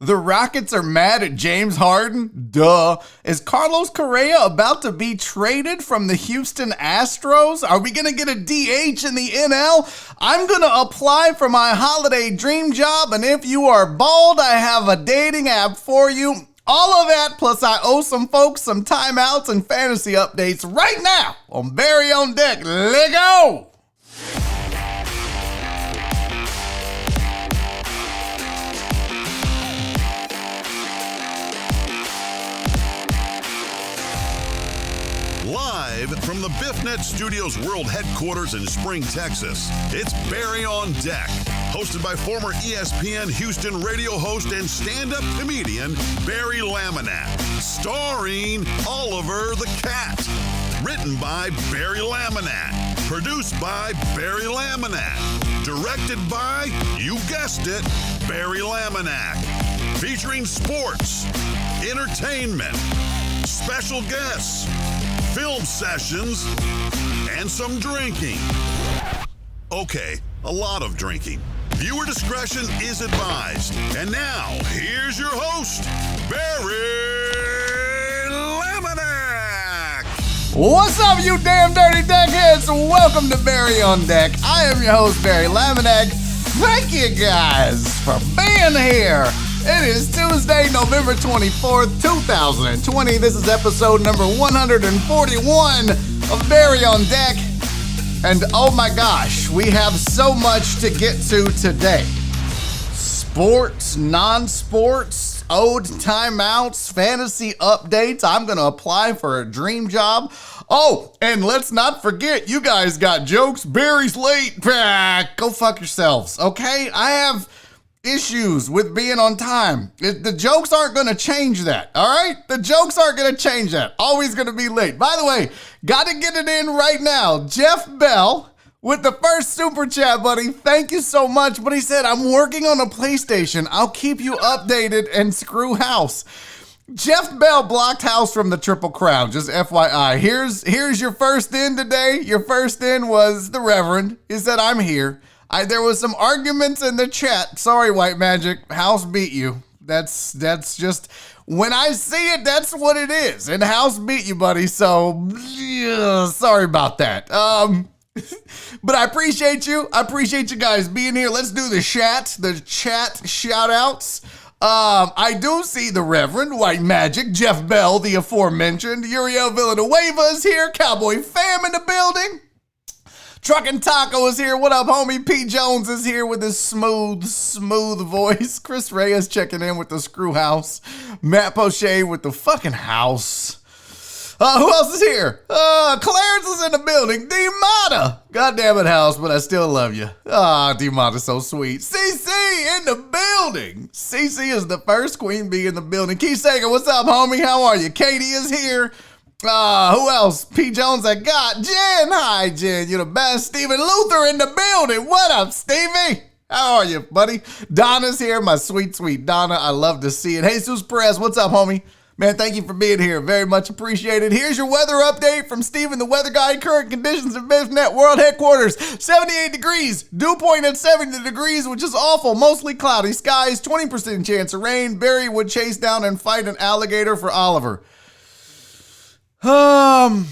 The Rockets are mad at James Harden? Duh. Is Carlos Correa about to be traded from the Houston Astros? Are we going to get a DH in the NL? I'm going to apply for my holiday dream job, and if you are bald, I have a dating app for you. All of that, plus I owe some folks some timeouts and fantasy updates right now on Barry on Deck. Let go! Live from the BiffNet Studios World Headquarters in Spring, Texas, it's Barry on Deck, hosted by former ESPN Houston radio host and stand-up comedian Barry Laminack, starring Oliver the Cat. Written by Barry Laminack, produced by Barry Laminack, directed by, you guessed it, Barry Laminack, featuring sports, entertainment, special guests, film sessions, and some drinking. Okay, a lot of drinking. Viewer discretion is advised. And now, here's your host, Barry Laminack. What's up, you damn dirty deckheads? Welcome to Barry on Deck. I am your host, Barry Laminack. Thank you guys for being here. It is Tuesday, November 24th, 2020. This is episode number 141 of Barry on Deck. And oh my gosh, we have so much to get to today. Sports, non-sports, owed timeouts, fantasy updates. I'm going to apply for a dream job. Oh, and let's not forget, you guys got jokes. Barry's late. Go fuck yourselves, okay? I have issues with being on time. The jokes aren't going to change that, all right? The jokes aren't going to change that. Always going to be late. By the way, got to get it in right now. Jeff Bell with the first super chat, buddy. Thank you so much. But he said, I'm working on a PlayStation. I'll keep you updated and screw house. Jeff Bell blocked house from the Triple Crown, just FYI. Here's your first in today. Your first in was the Reverend. He said, I'm here. There was some arguments in the chat. Sorry, White Magic. House beat you. That's just, when I see it, that's what it is. And House beat you, buddy. So, yeah, sorry about that. But I appreciate you. I appreciate you guys being here. Let's do the chat shout outs. I do see the Reverend, White Magic, Jeff Bell, the aforementioned, Uriel Villanueva is here, Cowboy Fam in the building. Truckin' Taco is here. What up, homie? Pete Jones is here with his smooth voice. Chris Reyes checking in with the screw house. Matt Poche with the fucking house. Who else is here? Clarence is in the building. D-Mata. God damn it, house, but I still love you. D-Mata's so sweet. CC in the building. CC is the first queen bee in the building. Keith Sager, what's up, homie? How are you? Katie is here. Who else? P. Jones, I got Jen. Hi, Jen. You're the best. Stephen Luther in the building. What up, Stevie? How are you, buddy? Donna's here. My sweet, sweet Donna. I love to see it. Jesus Perez, what's up, homie? Man, thank you for being here. Very much appreciated. Here's your weather update from Steven, the weather guy. Current conditions at BiffNet World Headquarters. 78 degrees. Dew point at 70 degrees, which is awful. Mostly cloudy skies. 20% chance of rain. Barry would chase down and fight an alligator for Oliver. 3%?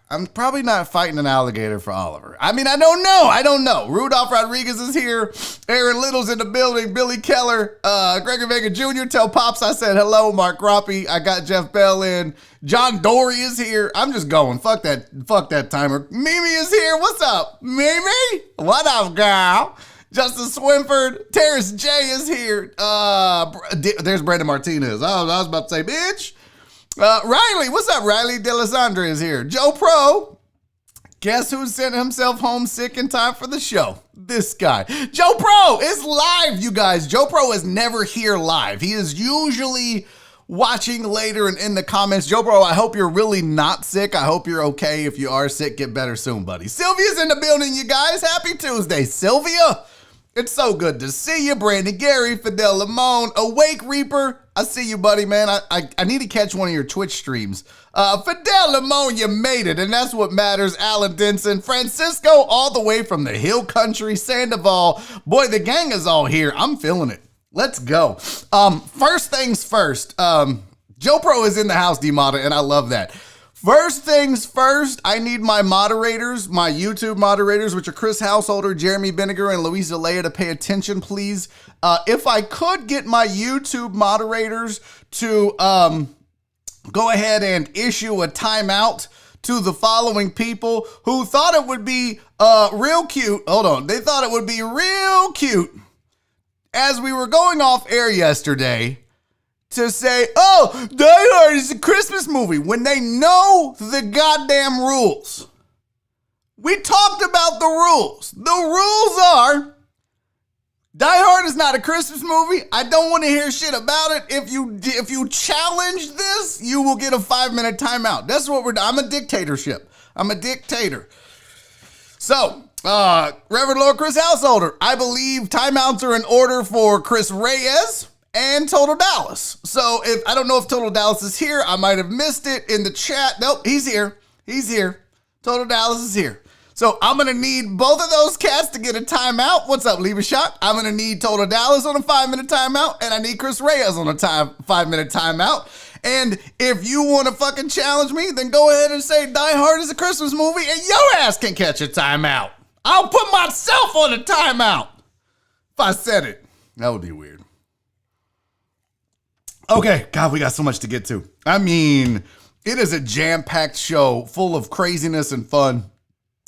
I'm probably not fighting an alligator for Oliver. I mean, I don't know. Rudolph Rodriguez is here. Aaron Little's in the building. Billy Keller. Gregor Vega Jr. Tell Pops I said hello. Mark Groppe. I got Jeff Bell in. John Dory is here. I'm just going. Fuck that timer. Mimi is here. What's up, Mimi? What up, girl? Justin Swinford, Terrence J is here. There's Brandon Martinez. I was about to say, bitch. Riley, what's up, Riley? Delisandre is here. Joe Pro, guess who sent himself home sick in time for the show? This guy. Joe Pro is live, you guys. Joe Pro is never here live. He is usually watching later and in the comments. Joe Pro, I hope you're really not sick. I hope you're okay. If you are sick, get better soon, buddy. Sylvia's in the building, you guys. Happy Tuesday, Sylvia. It's so good to see you, Brandon Gary, Fidel Limon, Awake Reaper. I see you, buddy, man. I need to catch one of your Twitch streams. Fidel Limon, you made it, and that's what matters. Alan Denson, Francisco, all the way from the Hill Country, Sandoval. Boy, the gang is all here. I'm feeling it. Let's go. First things first. Joe Pro is in the house, D-Moda, and I love that. First things first, I need my moderators, my YouTube moderators, which are Chris Householder, Jeremy Vinegar, and Luis Zelaya, to pay attention, please. If I could get my YouTube moderators to go ahead and issue a timeout to the following people who thought it would be real cute. Hold on. They thought it would be real cute as we were going off air yesterday to say, oh, Die Hard is a Christmas movie, when they know the goddamn rules. We talked about the rules. The rules are, Die Hard is not a Christmas movie. I don't want to hear shit about it. If you challenge this, you will get a 5-minute timeout. That's what I'm a dictatorship. I'm a dictator. So, Reverend Lord Chris Householder, I believe timeouts are in order for Chris Reyes and Total Dallas. So I don't know if Total Dallas is here. I might have missed it in the chat. Nope, he's here. He's here. Total Dallas is here. So I'm going to need both of those cats to get a timeout. What's up, Leave a Shot? I'm going to need Total Dallas on a 5-minute timeout, and I need Chris Reyes on a 5-minute timeout. And if you want to fucking challenge me, then go ahead and say Die Hard is a Christmas movie, and your ass can catch a timeout. I'll put myself on a timeout. If I said it, that would be weird. Okay, God, we got so much to get to. I mean, it is a jam-packed show full of craziness and fun.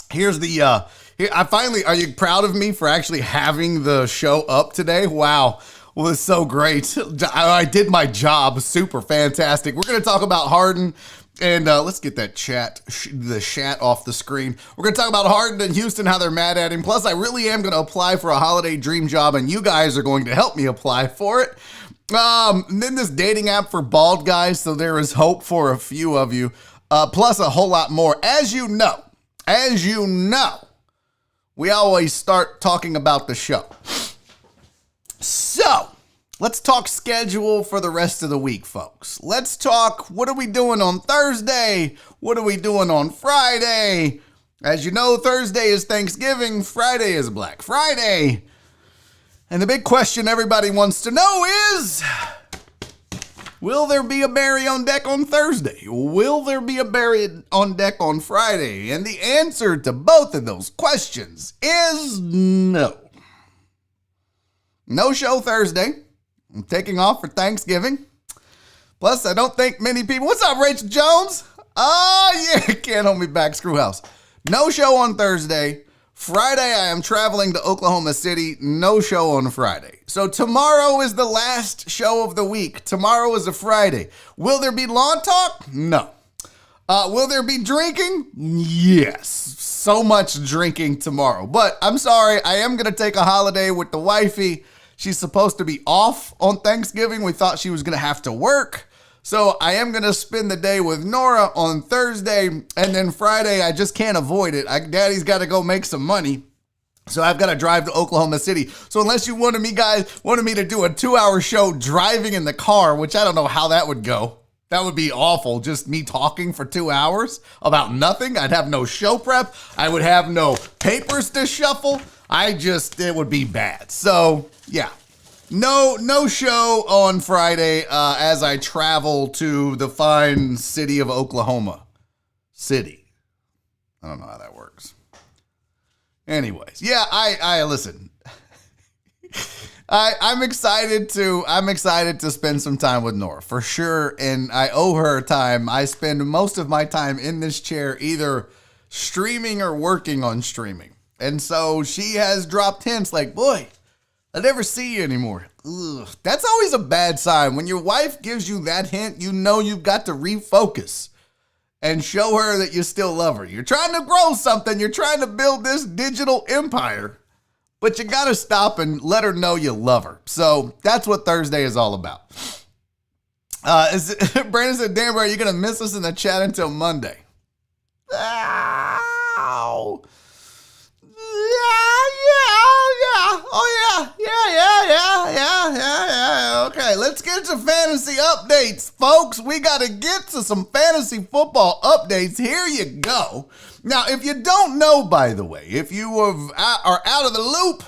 Here's the, are you proud of me for actually having the show up today? Wow, well, it's so great. I did my job, super fantastic. We're going to talk about Harden, and let's get that the chat off the screen. We're going to talk about Harden and Houston, how they're mad at him. Plus, I really am going to apply for a holiday dream job, and you guys are going to help me apply for it. And then this dating app for bald guys, so there is hope for a few of you, plus a whole lot more. As you know, we always start talking about the show. So, let's talk schedule for the rest of the week, folks. Let's talk, what are we doing on Thursday? What are we doing on Friday? As you know, Thursday is Thanksgiving, Friday is Black Friday. And the big question everybody wants to know is, will there be a Barry on deck on Thursday? Will there be a Barry on deck on Friday? And the answer to both of those questions is no. No show Thursday. I'm taking off for Thanksgiving. Plus, I don't think many people... What's up, Rachel Jones? Oh, yeah, can't hold me back, Screwhouse. No show on Thursday. Friday, I am traveling to Oklahoma City. No show on Friday. So tomorrow is the last show of the week. Tomorrow is a Friday. Will there be lawn talk? No. Will there be drinking? Yes. So much drinking tomorrow. But I'm sorry, I am going to take a holiday with the wifey. She's supposed to be off on Thanksgiving. We thought she was going to have to work. So I am going to spend the day with Nora on Thursday, and then Friday, I just can't avoid it. Daddy's got to go make some money, so I've got to drive to Oklahoma City. So unless you wanted me to do a 2-hour show driving in the car, which I don't know how that would go. That would be awful, just me talking for 2 hours about nothing. I'd have no show prep. I would have no papers to shuffle. It would be bad. So, yeah. No show on Friday as I travel to the fine city of Oklahoma City. I don't know how that works. Anyways, yeah, I listen. I'm excited to spend some time with Nora for sure, and I owe her time. I spend most of my time in this chair either streaming or working on streaming, and so she has dropped hints like, boy, I never see you anymore. Ugh. That's always a bad sign. When your wife gives you that hint, you know you've got to refocus and show her that you still love her. You're trying to grow something. You're trying to build this digital empire, but you got to stop and let her know you love her. So that's what Thursday is all about. Brandon said, damn, bro, you're going to miss us in the chat until Monday. Ow. Yeah. Oh, get to fantasy updates, folks. We got to get to some fantasy football updates. Here you go. Now, if you don't know, by the way, if you are out of the loop,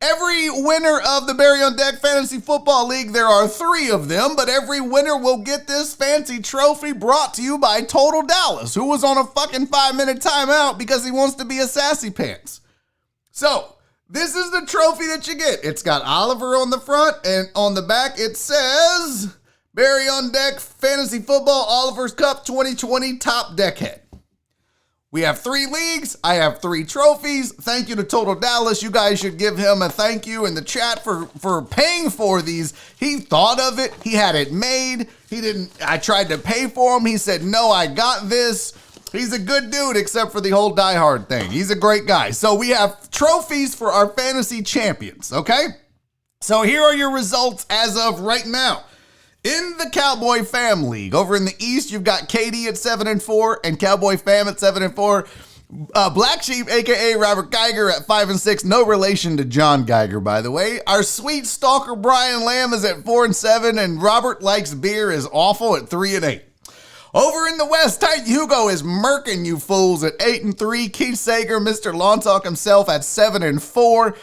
every winner of the Barry on Deck Fantasy Football League, there are 3 of them, but every winner will get this fancy trophy brought to you by Total Dallas, who was on a fucking 5-minute timeout because he wants to be a sassy pants. So, this is the trophy that you get. It's got Oliver on the front, and on the back it says, Barry on Deck Fantasy Football Oliver's Cup 2020 Top Deckhead. We have 3 leagues. I have 3 trophies. Thank you to Total Dallas. You guys should give him a thank you in the chat for paying for these. He thought of it. He had it made. I tried to pay for him. He said, no, I got this. He's a good dude, except for the whole Die Hard thing. He's a great guy. So we have trophies for our fantasy champions, okay? So here are your results as of right now. In the Cowboy Fam League, over in the East, you've got KD at 7-4 and Cowboy Fam at 7-4. Black Sheep, aka Robert Geiger, at 5-6. No relation to John Geiger, by the way. Our sweet stalker Brian Lamb is at 4-7, and Robert Likes Beer is awful at 3-8. Over in the West, Titan Hugo is murking you fools at 8-3. Keith Sager, Mr. Lawn Talk himself at 7-4.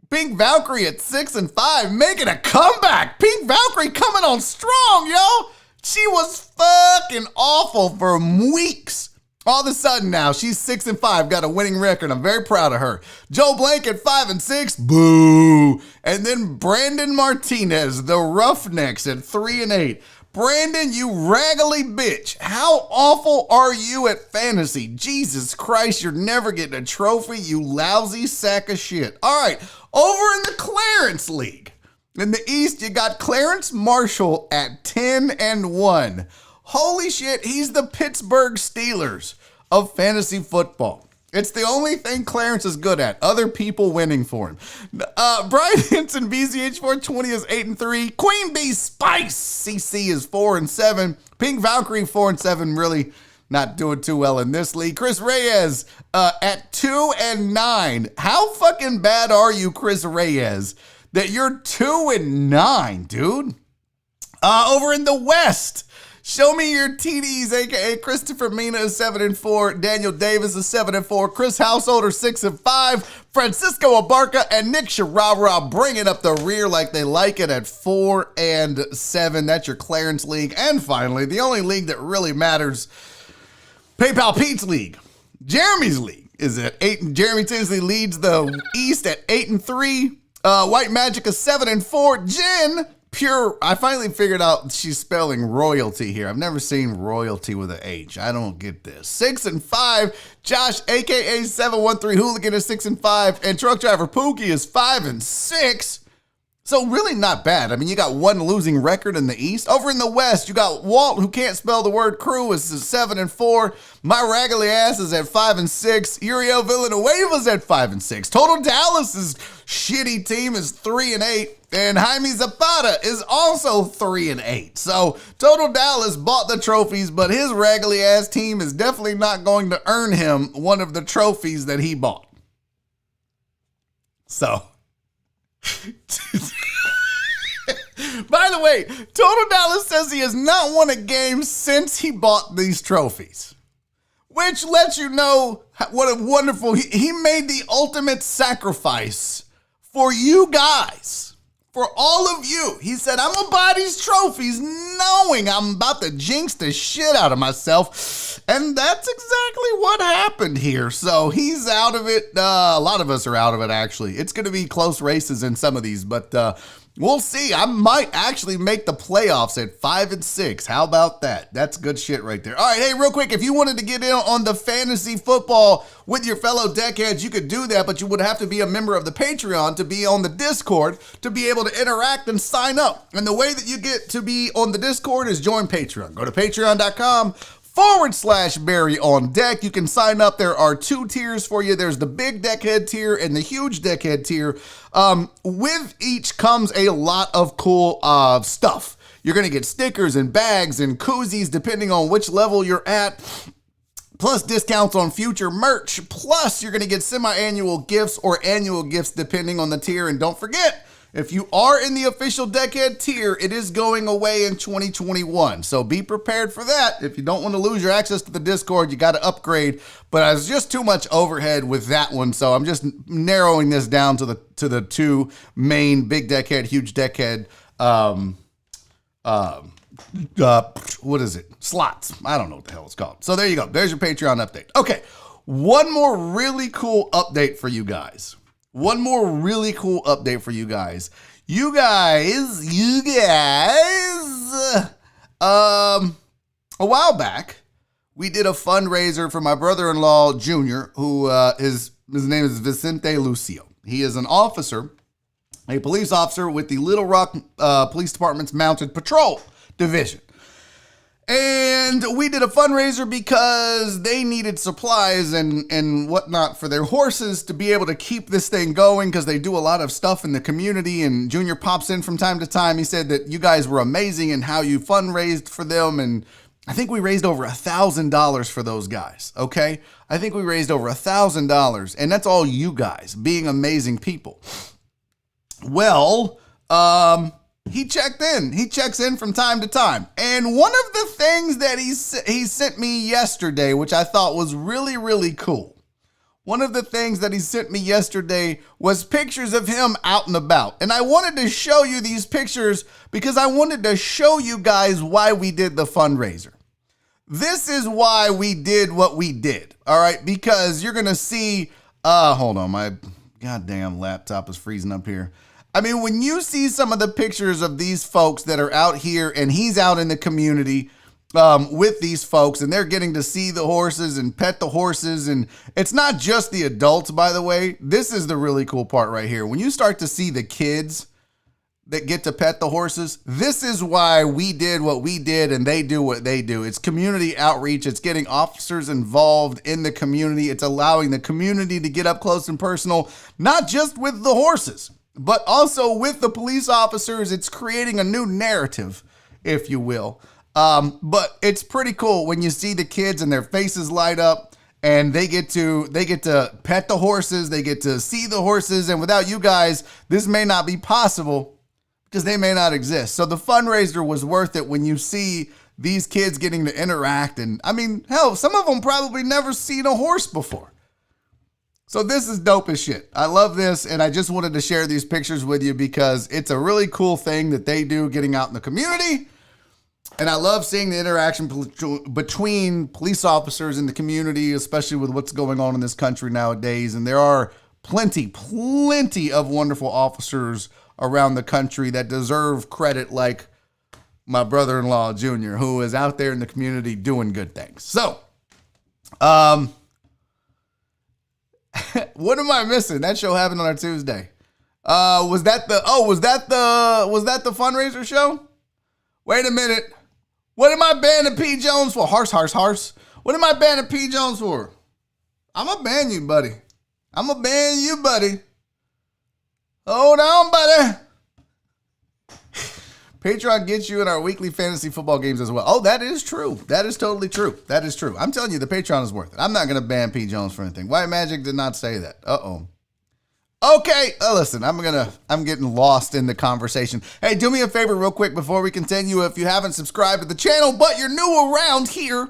Pink Valkyrie at 6-5, making a comeback. Pink Valkyrie coming on strong, yo. She was fucking awful for weeks. All of a sudden now, she's 6-5, got a winning record. I'm very proud of her. Joe Blank at 5-6, boo. And then Brandon Martinez, the Roughnecks, at 3-8. Brandon, you raggedy bitch. How awful are you at fantasy? Jesus Christ, you're never getting a trophy, you lousy sack of shit. All right, over in the Clarence League. In the East, you got Clarence Marshall at 10-1. Holy shit, he's the Pittsburgh Steelers of fantasy football. It's the only thing Clarence is good at. Other people winning for him. Brian Henson, BCH420 is 8-3. Queen Bee Spice, CC is 4-7. Pink Valkyrie 4-7, really not doing too well in this league. Chris Reyes at 2-9. How fucking bad are you, Chris Reyes, that you're 2-9, dude? Over in the West, show me your TDs, aka Christopher Mina is 7-4, Daniel Davis is 7-4, Chris Householder 6-5, Francisco Abarca and Nick Sharara bringing up the rear like they like it at 4-7. That's your Clarence League. And finally, the only league that really matters, PayPal Pete's League. Jeremy's League is at 8. Jeremy Tinsley leads the East at 8-3. White Magic is 7-4. Jen Pure, I finally figured out she's spelling royalty here. I've never seen royalty with an H. I don't get this. 6-5. Josh, aka 713 Hooligan, is 6-5, and Truck Driver Pookie is 5-6. So really not bad. I mean, you got one losing record in the East. Over in the West, you got Walt, who can't spell the word crew, is 7-4. My raggedy ass is at 5-6. Uriel Villanueva's at 5-6. Total Dallas's shitty team is 3-8. And Jaime Zapata is also 3-8. So Total Dallas bought the trophies, but his raggedy ass team is definitely not going to earn him one of the trophies that he bought. So, by the way, Total Dallas says he has not won a game since he bought these trophies, which lets you know what a wonderful, he made the ultimate sacrifice for you guys. For all of you, he said, I'm going to buy these trophies knowing I'm about to jinx the shit out of myself. And that's exactly what happened here. So he's out of it. A lot of us are out of it, actually. It's going to be close races in some of these, but we'll see. I might actually make the playoffs at 5-6. How about that? That's good shit right there. All right, hey, real quick, if you wanted to get in on the fantasy football with your fellow deckheads, you could do that, but you would have to be a member of the Patreon to be on the Discord to be able to interact and sign up. And the way that you get to be on the Discord is join Patreon. Go to patreon.com/Barry on Deck. You can sign up. There are 2 tiers for you. There's the big deckhead tier and the huge deckhead tier. With each comes a lot of cool stuff. You're going to get stickers and bags and koozies depending on which level you're at, plus discounts on future merch. Plus, you're going to get semi-annual gifts or annual gifts depending on the tier. And don't forget, If you are in the official Deckhead tier, it is going away in 2021. So be prepared for that. If you don't want to lose your access to the Discord, you got to upgrade. But it's just too much overhead with that one. So I'm just narrowing this down to the two main big Deckhead, huge Deckhead, what is it? Slots. I don't know what the hell it's called. So there you go. There's your Patreon update. Okay. One more really cool update for you guys. You guys, a while back, we did a fundraiser for my brother-in-law, Junior, who his name is Vicente Lucio. He is an officer, a police officer with the Little Rock Police Department's Mounted Patrol Division. And we did a fundraiser because they needed supplies and whatnot for their horses to be able to keep this thing going because they do a lot of stuff in the community. And Junior pops in from time to time. He said that you guys were amazing in how you fundraised for them. And I think we raised over $1,000 for those guys. Okay. I think we raised over $1,000. And that's all you guys being amazing people. Well, he checked in. He checks in from time to time. And one of the things that he sent me yesterday, which I thought was really, really cool. One of the things that he sent me yesterday was pictures of him out and about. And I wanted to show you these pictures because I wanted to show you guys why we did the fundraiser. This is why we did what we did. All right. Because you're going to see, hold on, my goddamn laptop is freezing up here. I mean, when you see some of the pictures of these folks that are out here and he's out in the community with these folks and they're getting to see the horses and pet the horses. And it's not just the adults, by the way. This is the really cool part right here. When you start to see the kids that get to pet the horses, this is why we did what we did and they do what they do. It's community outreach. It's getting officers involved in the community. It's allowing the community to get up close and personal, not just with the horses, but also with the police officers. It's creating a new narrative, if you will. But it's pretty cool when you see the kids and their faces light up and they get to pet the horses. They get to see the horses. And without you guys, this may not be possible because they may not exist. So the fundraiser was worth it when you see these kids getting to interact. And I mean, hell, some of them probably never seen a horse before. So this is dope as shit. I love this, and I just wanted to share these pictures with you because it's a really cool thing that they do getting out in the community. And I love seeing the interaction between police officers in the community, especially with what's going on in this country nowadays. And there are plenty of wonderful officers around the country that deserve credit, like my brother-in-law, Junior, who is out there in the community doing good things. So, what am I missing? That show happened on a Tuesday. Was that the fundraiser show? Wait a minute. What am I banning P. Jones for? Harse. What am I banning P. Jones for? I'm gonna ban you, buddy. Hold on, buddy. Patreon gets you in our weekly fantasy football games as well. Oh, that is true. That is totally true. That is true. I'm telling you, the Patreon is worth it. I'm not going to ban P. Jones for anything. White Magic did not say that. Uh-oh. Okay. Listen, I'm getting lost in the conversation. Hey, do me a favor real quick before we continue. If you haven't subscribed to the channel, but you're new around here,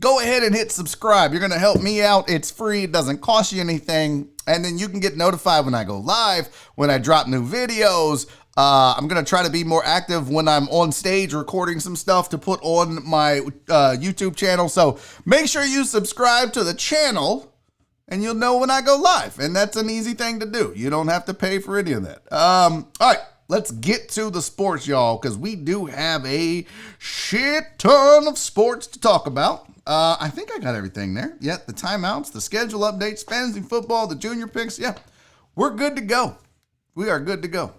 go ahead and hit subscribe. You're going to help me out. It's free. It doesn't cost you anything. And then you can get notified when I go live, when I drop new videos. I'm going to try to be more active when I'm on stage recording some stuff to put on my YouTube channel. So make sure you subscribe to the channel and you'll know when I go live. And that's an easy thing to do. You don't have to pay for any of that. All right, let's get to the sports, y'all, because we do have a shit ton of sports to talk about. I think I got everything there. Yeah, the timeouts, the schedule updates, fantasy football, the junior picks. Yeah, we're good to go. We are good to go.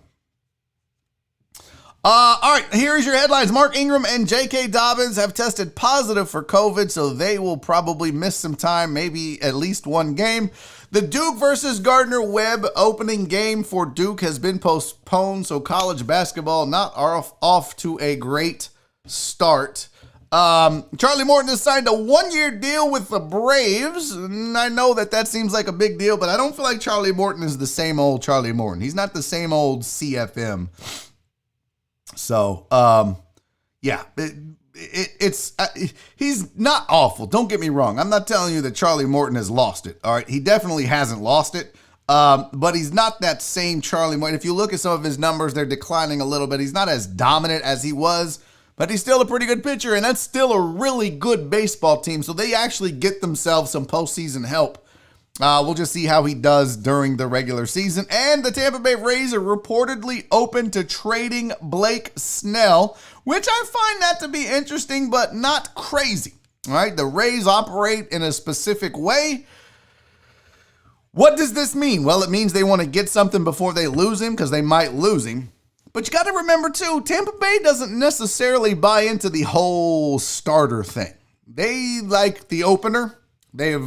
All right, here's your headlines. Mark Ingram and J.K. Dobbins have tested positive for COVID, so they will probably miss some time, maybe at least one game. The Duke versus Gardner-Webb opening game for Duke has been postponed, so college basketball not off to a great start. Charlie Morton has signed a 1-year deal with the Braves. And I know that seems like a big deal, but I don't feel like Charlie Morton is the same old Charlie Morton. He's not the same old CFM. So, yeah, he's not awful. Don't get me wrong. I'm not telling you that Charlie Morton has lost it. All right. He definitely hasn't lost it. But he's not that same Charlie Morton. If you look at some of his numbers, they're declining a little bit. He's not as dominant as he was, but he's still a pretty good pitcher, and that's still a really good baseball team. So they actually get themselves some postseason help. We'll just see how he does during the regular season. And the Tampa Bay Rays are reportedly open to trading Blake Snell, which I find that to be interesting, but not crazy. All right, the Rays operate in a specific way. What does this mean? Well, it means they want to get something before they lose him, because they might lose him. But you got to remember, too, Tampa Bay doesn't necessarily buy into the whole starter thing. They like the opener. They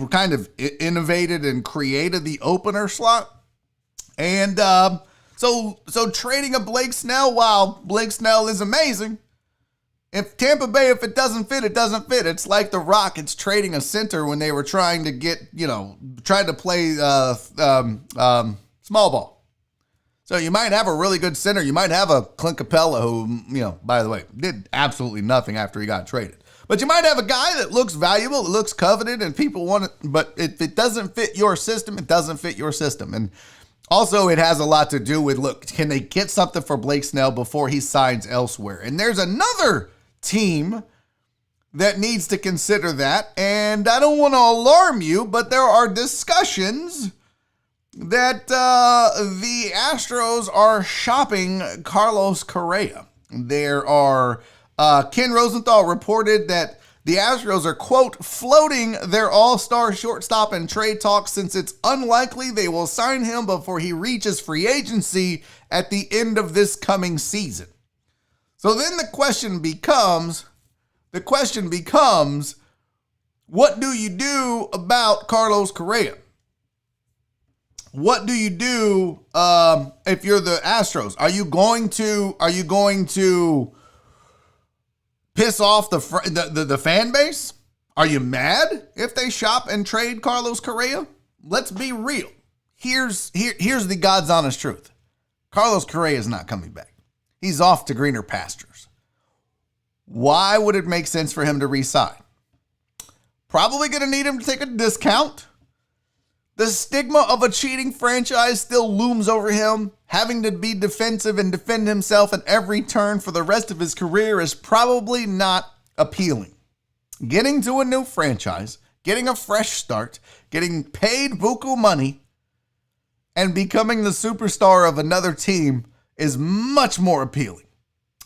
kind of innovated and created the opener slot. And so trading a Blake Snell, while Blake Snell is amazing, if Tampa Bay, if it doesn't fit, it doesn't fit. It's like the Rockets trading a center when they were trying to trying to play small ball. So you might have a really good center. You might have a Clint Capella who, by the way, did absolutely nothing after he got traded. But you might have a guy that looks valuable, that looks coveted, and people want it. But if it doesn't fit your system, it doesn't fit your system. And also, it has a lot to do with, look, can they get something for Blake Snell before he signs elsewhere? And there's another team that needs to consider that. And I don't want to alarm you, but there are discussions that the Astros are shopping Carlos Correa. There are, Ken Rosenthal reported that the Astros are, quote, floating their all-star shortstop in trade talks since it's unlikely they will sign him before he reaches free agency at the end of this coming season. So then the question becomes, what do you do about Carlos Correa? What do you do if you're the Astros? Are you going to piss off the fan base? Are you mad if they shop and trade Carlos Correa? Let's be real. Here's the God's honest truth. Carlos Correa is not coming back. He's off to greener pastures. Why would it make sense for him to re-sign? Probably going to need him to take a discount. The stigma of a cheating franchise still looms over him. Having to be defensive and defend himself at every turn for the rest of his career is probably not appealing. Getting to a new franchise, getting a fresh start, getting paid buku money, and becoming the superstar of another team is much more appealing.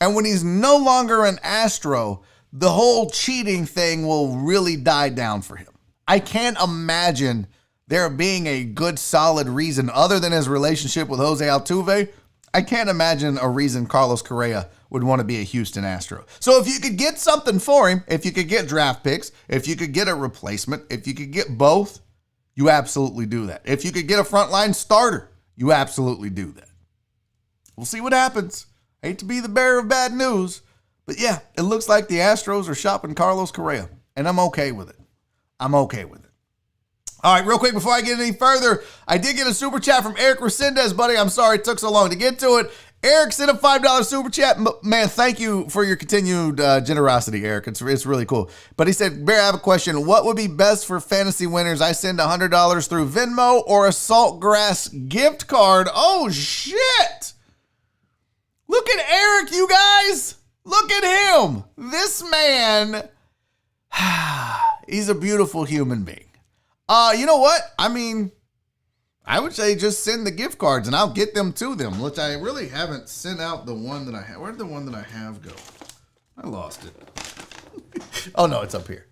And when he's no longer an Astro, the whole cheating thing will really die down for him. I can't imagine there being a good, solid reason other than his relationship with Jose Altuve. I can't imagine a reason Carlos Correa would want to be a Houston Astro. So if you could get something for him, if you could get draft picks, if you could get a replacement, if you could get both, you absolutely do that. If you could get a frontline starter, you absolutely do that. We'll see what happens. Hate to be the bearer of bad news, but yeah, it looks like the Astros are shopping Carlos Correa, and I'm okay with it. All right, real quick before I get any further, I did get a super chat from Eric Resendez, buddy. I'm sorry it took so long to get to it. Eric sent a $5 super chat. Man, thank you for your continued generosity, Eric. It's really cool. But he said, Bear, I have a question. What would be best for fantasy winners? I send $100 through Venmo or a Saltgrass gift card. Oh, shit. Look at Eric, you guys. Look at him. This man, he's a beautiful human being. You know what? I mean, I would say just send the gift cards and I'll get them to them, which I really haven't sent out the one that I have. Where'd the one that I have go? I lost it. Oh, no, it's up here.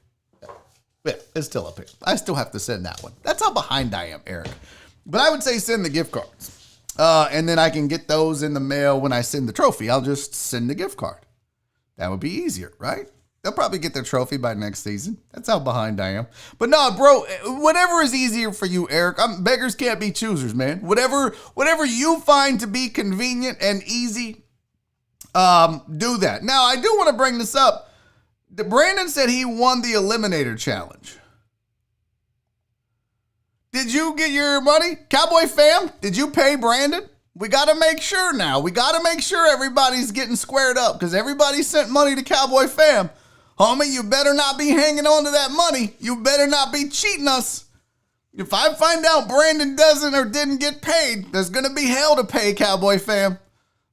Yeah, it's still up here. I still have to send that one. That's how behind I am, Eric. But I would say send the gift cards. And then I can get those in the mail when I send the trophy. I'll just send the gift card. That would be easier, right? They'll probably get their trophy by next season. That's how behind I am. But no, bro, whatever is easier for you, Eric. Beggars can't be choosers, man. Whatever you find to be convenient and easy, do that. Now, I do want to bring this up. Brandon said he won the Eliminator Challenge. Did you get your money? Cowboy fam, did you pay Brandon? We got to make sure now. We got to make sure everybody's getting squared up because everybody sent money to Cowboy fam. Homie, you better not be hanging on to that money. You better not be cheating us. If I find out Brandon doesn't or didn't get paid, there's going to be hell to pay, Cowboy fam.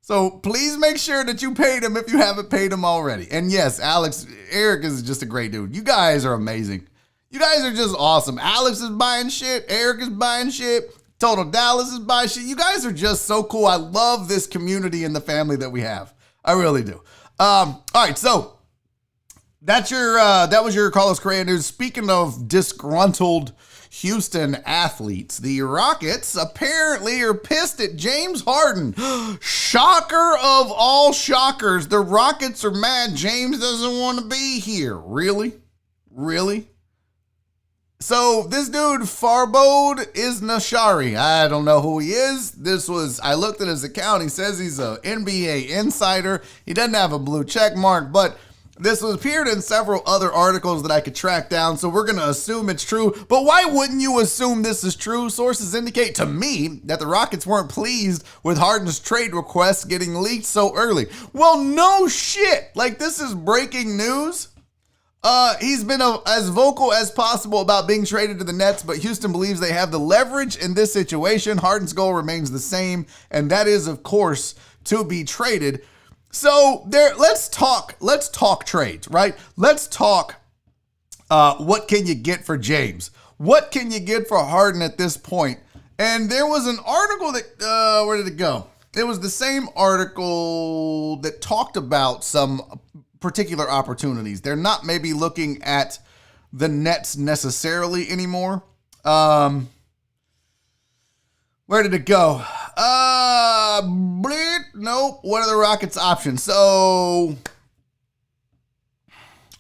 So please make sure that you paid him if you haven't paid him already. And yes, Eric is just a great dude. You guys are amazing. You guys are just awesome. Alex is buying shit. Eric is buying shit. Total Dallas is buying shit. You guys are just so cool. I love this community and the family that we have. I really do. All right, so that was your Carlos Correa news. Speaking of disgruntled Houston athletes, the Rockets apparently are pissed at James Harden. Shocker of all shockers. The Rockets are mad James doesn't want to be here. Really? Really? So this dude, Farbode Isnashari, I don't know who he is. I looked at his account. He says he's an NBA insider. He doesn't have a blue check mark, but this was appeared in several other articles that I could track down, so we're going to assume it's true. But why wouldn't you assume this is true? Sources indicate to me that the Rockets weren't pleased with Harden's trade requests getting leaked so early. Well, no shit. Like, this is breaking news. He's been as vocal as possible about being traded to the Nets, but Houston believes they have the leverage in this situation. Harden's goal remains the same, and that is, of course, to be traded. So let's talk trades, right? Let's talk what can you get for James? What can you get for Harden at this point? And there was an article that, where did it go? It was the same article that talked about some particular opportunities. They're not maybe looking at the Nets necessarily anymore. Where did it go? Nope. What are the Rockets' options? So,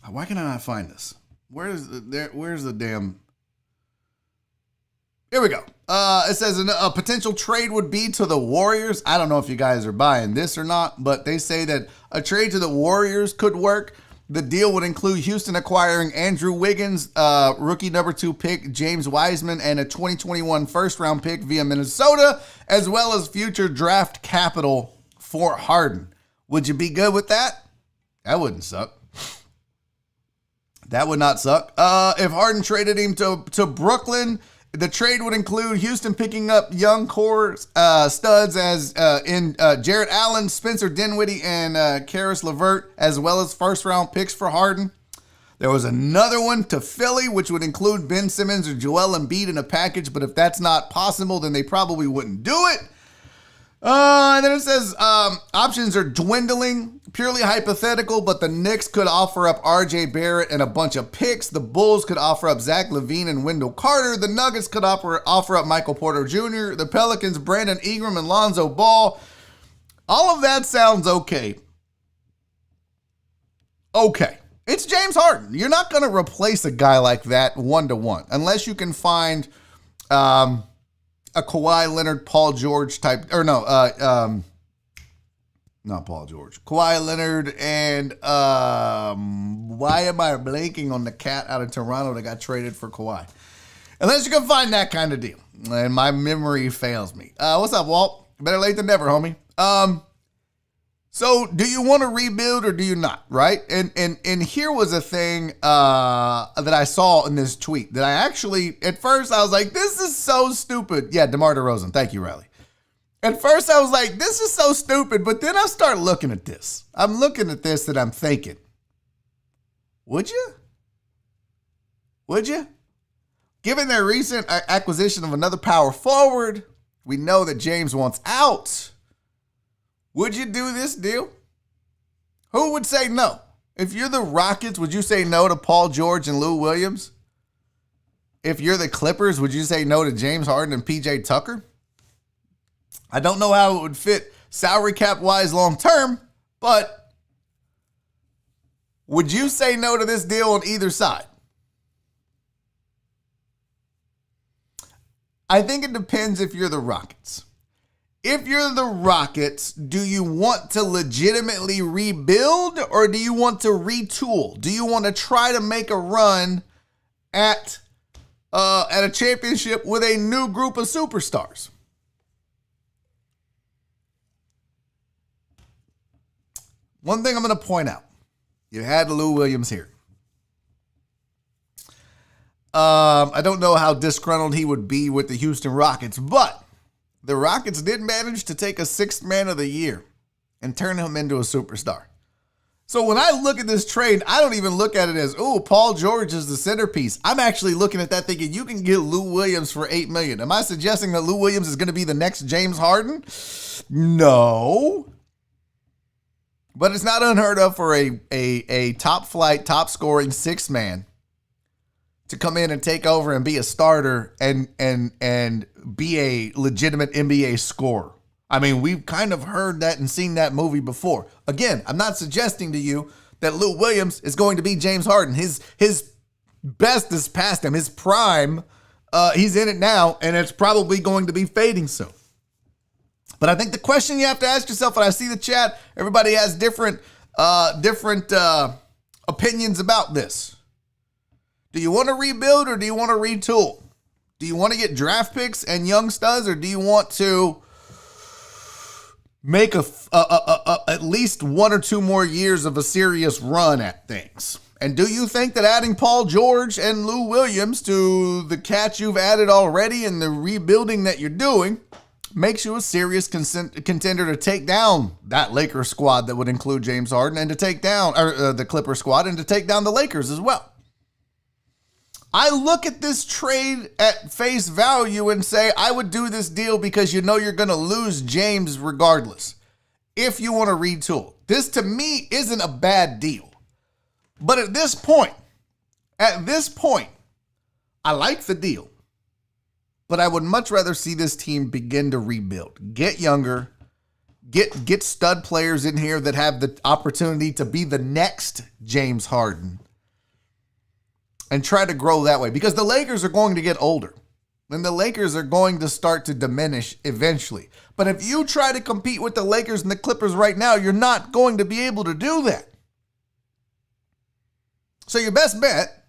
why can I not find this? Where's the damn? Here we go. It says a potential trade would be to the Warriors. I don't know if you guys are buying this or not, but they say that a trade to the Warriors could work. The deal would include Houston acquiring Andrew Wiggins, rookie number 2 pick, James Wiseman, and a 2021 first-round pick via Minnesota, as well as future draft capital for Harden. Would you be good with that? That wouldn't suck. That would not suck. If Harden traded him to Brooklyn, the trade would include Houston picking up young core studs as in Jarrett Allen, Spencer Dinwiddie, and Karis LeVert, as well as first-round picks for Harden. There was another one to Philly, which would include Ben Simmons or Joel Embiid in a package, but if that's not possible, then they probably wouldn't do it. And then it says options are dwindling, purely hypothetical, but the Knicks could offer up RJ Barrett and a bunch of picks. The Bulls could offer up Zach LaVine and Wendell Carter. The Nuggets could offer up Michael Porter Jr. The Pelicans, Brandon Ingram and Lonzo Ball. All of that sounds okay. Okay. It's James Harden. You're not going to replace a guy like that one-to-one unless you can find a Kawhi Leonard, Paul George type, or no, not Paul George. Kawhi Leonard and why am I blanking on the cat out of Toronto that got traded for Kawhi? Unless you can find that kind of deal. And my memory fails me. What's up, Walt? Better late than never, homie. So do you want to rebuild or do you not, right? And here was a thing that I saw in this tweet that I actually, at first I was like, this is so stupid. Yeah, DeMar DeRozan. Thank you, Riley. At first I was like, this is so stupid, but then I start looking at this. I'm looking at this and I'm thinking, would you? Would you? Given their recent acquisition of another power forward, we know that James wants out. Would you do this deal? Who would say no? If you're the Rockets, would you say no to Paul George and Lou Williams? If you're the Clippers, would you say no to James Harden and PJ Tucker? I don't know how it would fit salary cap wise long term, but would you say no to this deal on either side? I think it depends if you're the Rockets. if you're the Rockets, do you want to legitimately rebuild or do you want to retool? Do you want to try to make a run at a championship with a new group of superstars? One thing I'm going to point out. You had Lou Williams here. I don't know how disgruntled he would be with the Houston Rockets, but the Rockets did manage to take a sixth man of the year and turn him into a superstar. So when I look at this trade, I don't even look at it as, oh, Paul George is the centerpiece. I'm actually looking at that thinking you can get Lou Williams for $8 million. Am I suggesting that Lou Williams is going to be the next James Harden? No. But it's not unheard of for a top flight, top scoring sixth man to come in and take over and be a starter and be a legitimate NBA scorer. I mean, we've kind of heard that and seen that movie before. Again, I'm not suggesting to you that Lou Williams is going to be James Harden. His best is past him. His prime, he's in it now, and it's probably going to be fading soon. But I think the question you have to ask yourself, and I see the chat, everybody has different opinions about this. Do you want to rebuild or do you want to retool? Do you want to get draft picks and young studs, or do you want to make at least 1 or 2 more years of a serious run at things? And do you think that adding Paul George and Lou Williams to the cats you've added already and the rebuilding that you're doing makes you a serious contender to take down that Lakers squad that would include James Harden, and to take down the Clippers squad, and to take down the Lakers as well? I look at this trade at face value and say I would do this deal because you know you're going to lose James regardless. If you want to retool, this to me isn't a bad deal. But at this point, I like the deal. But I would much rather see this team begin to rebuild, get younger, get stud players in here that have the opportunity to be the next James Harden, and try to grow that way, because the Lakers are going to get older and the Lakers are going to start to diminish eventually. But if you try to compete with the Lakers and the Clippers right now, you're not going to be able to do that. So your best bet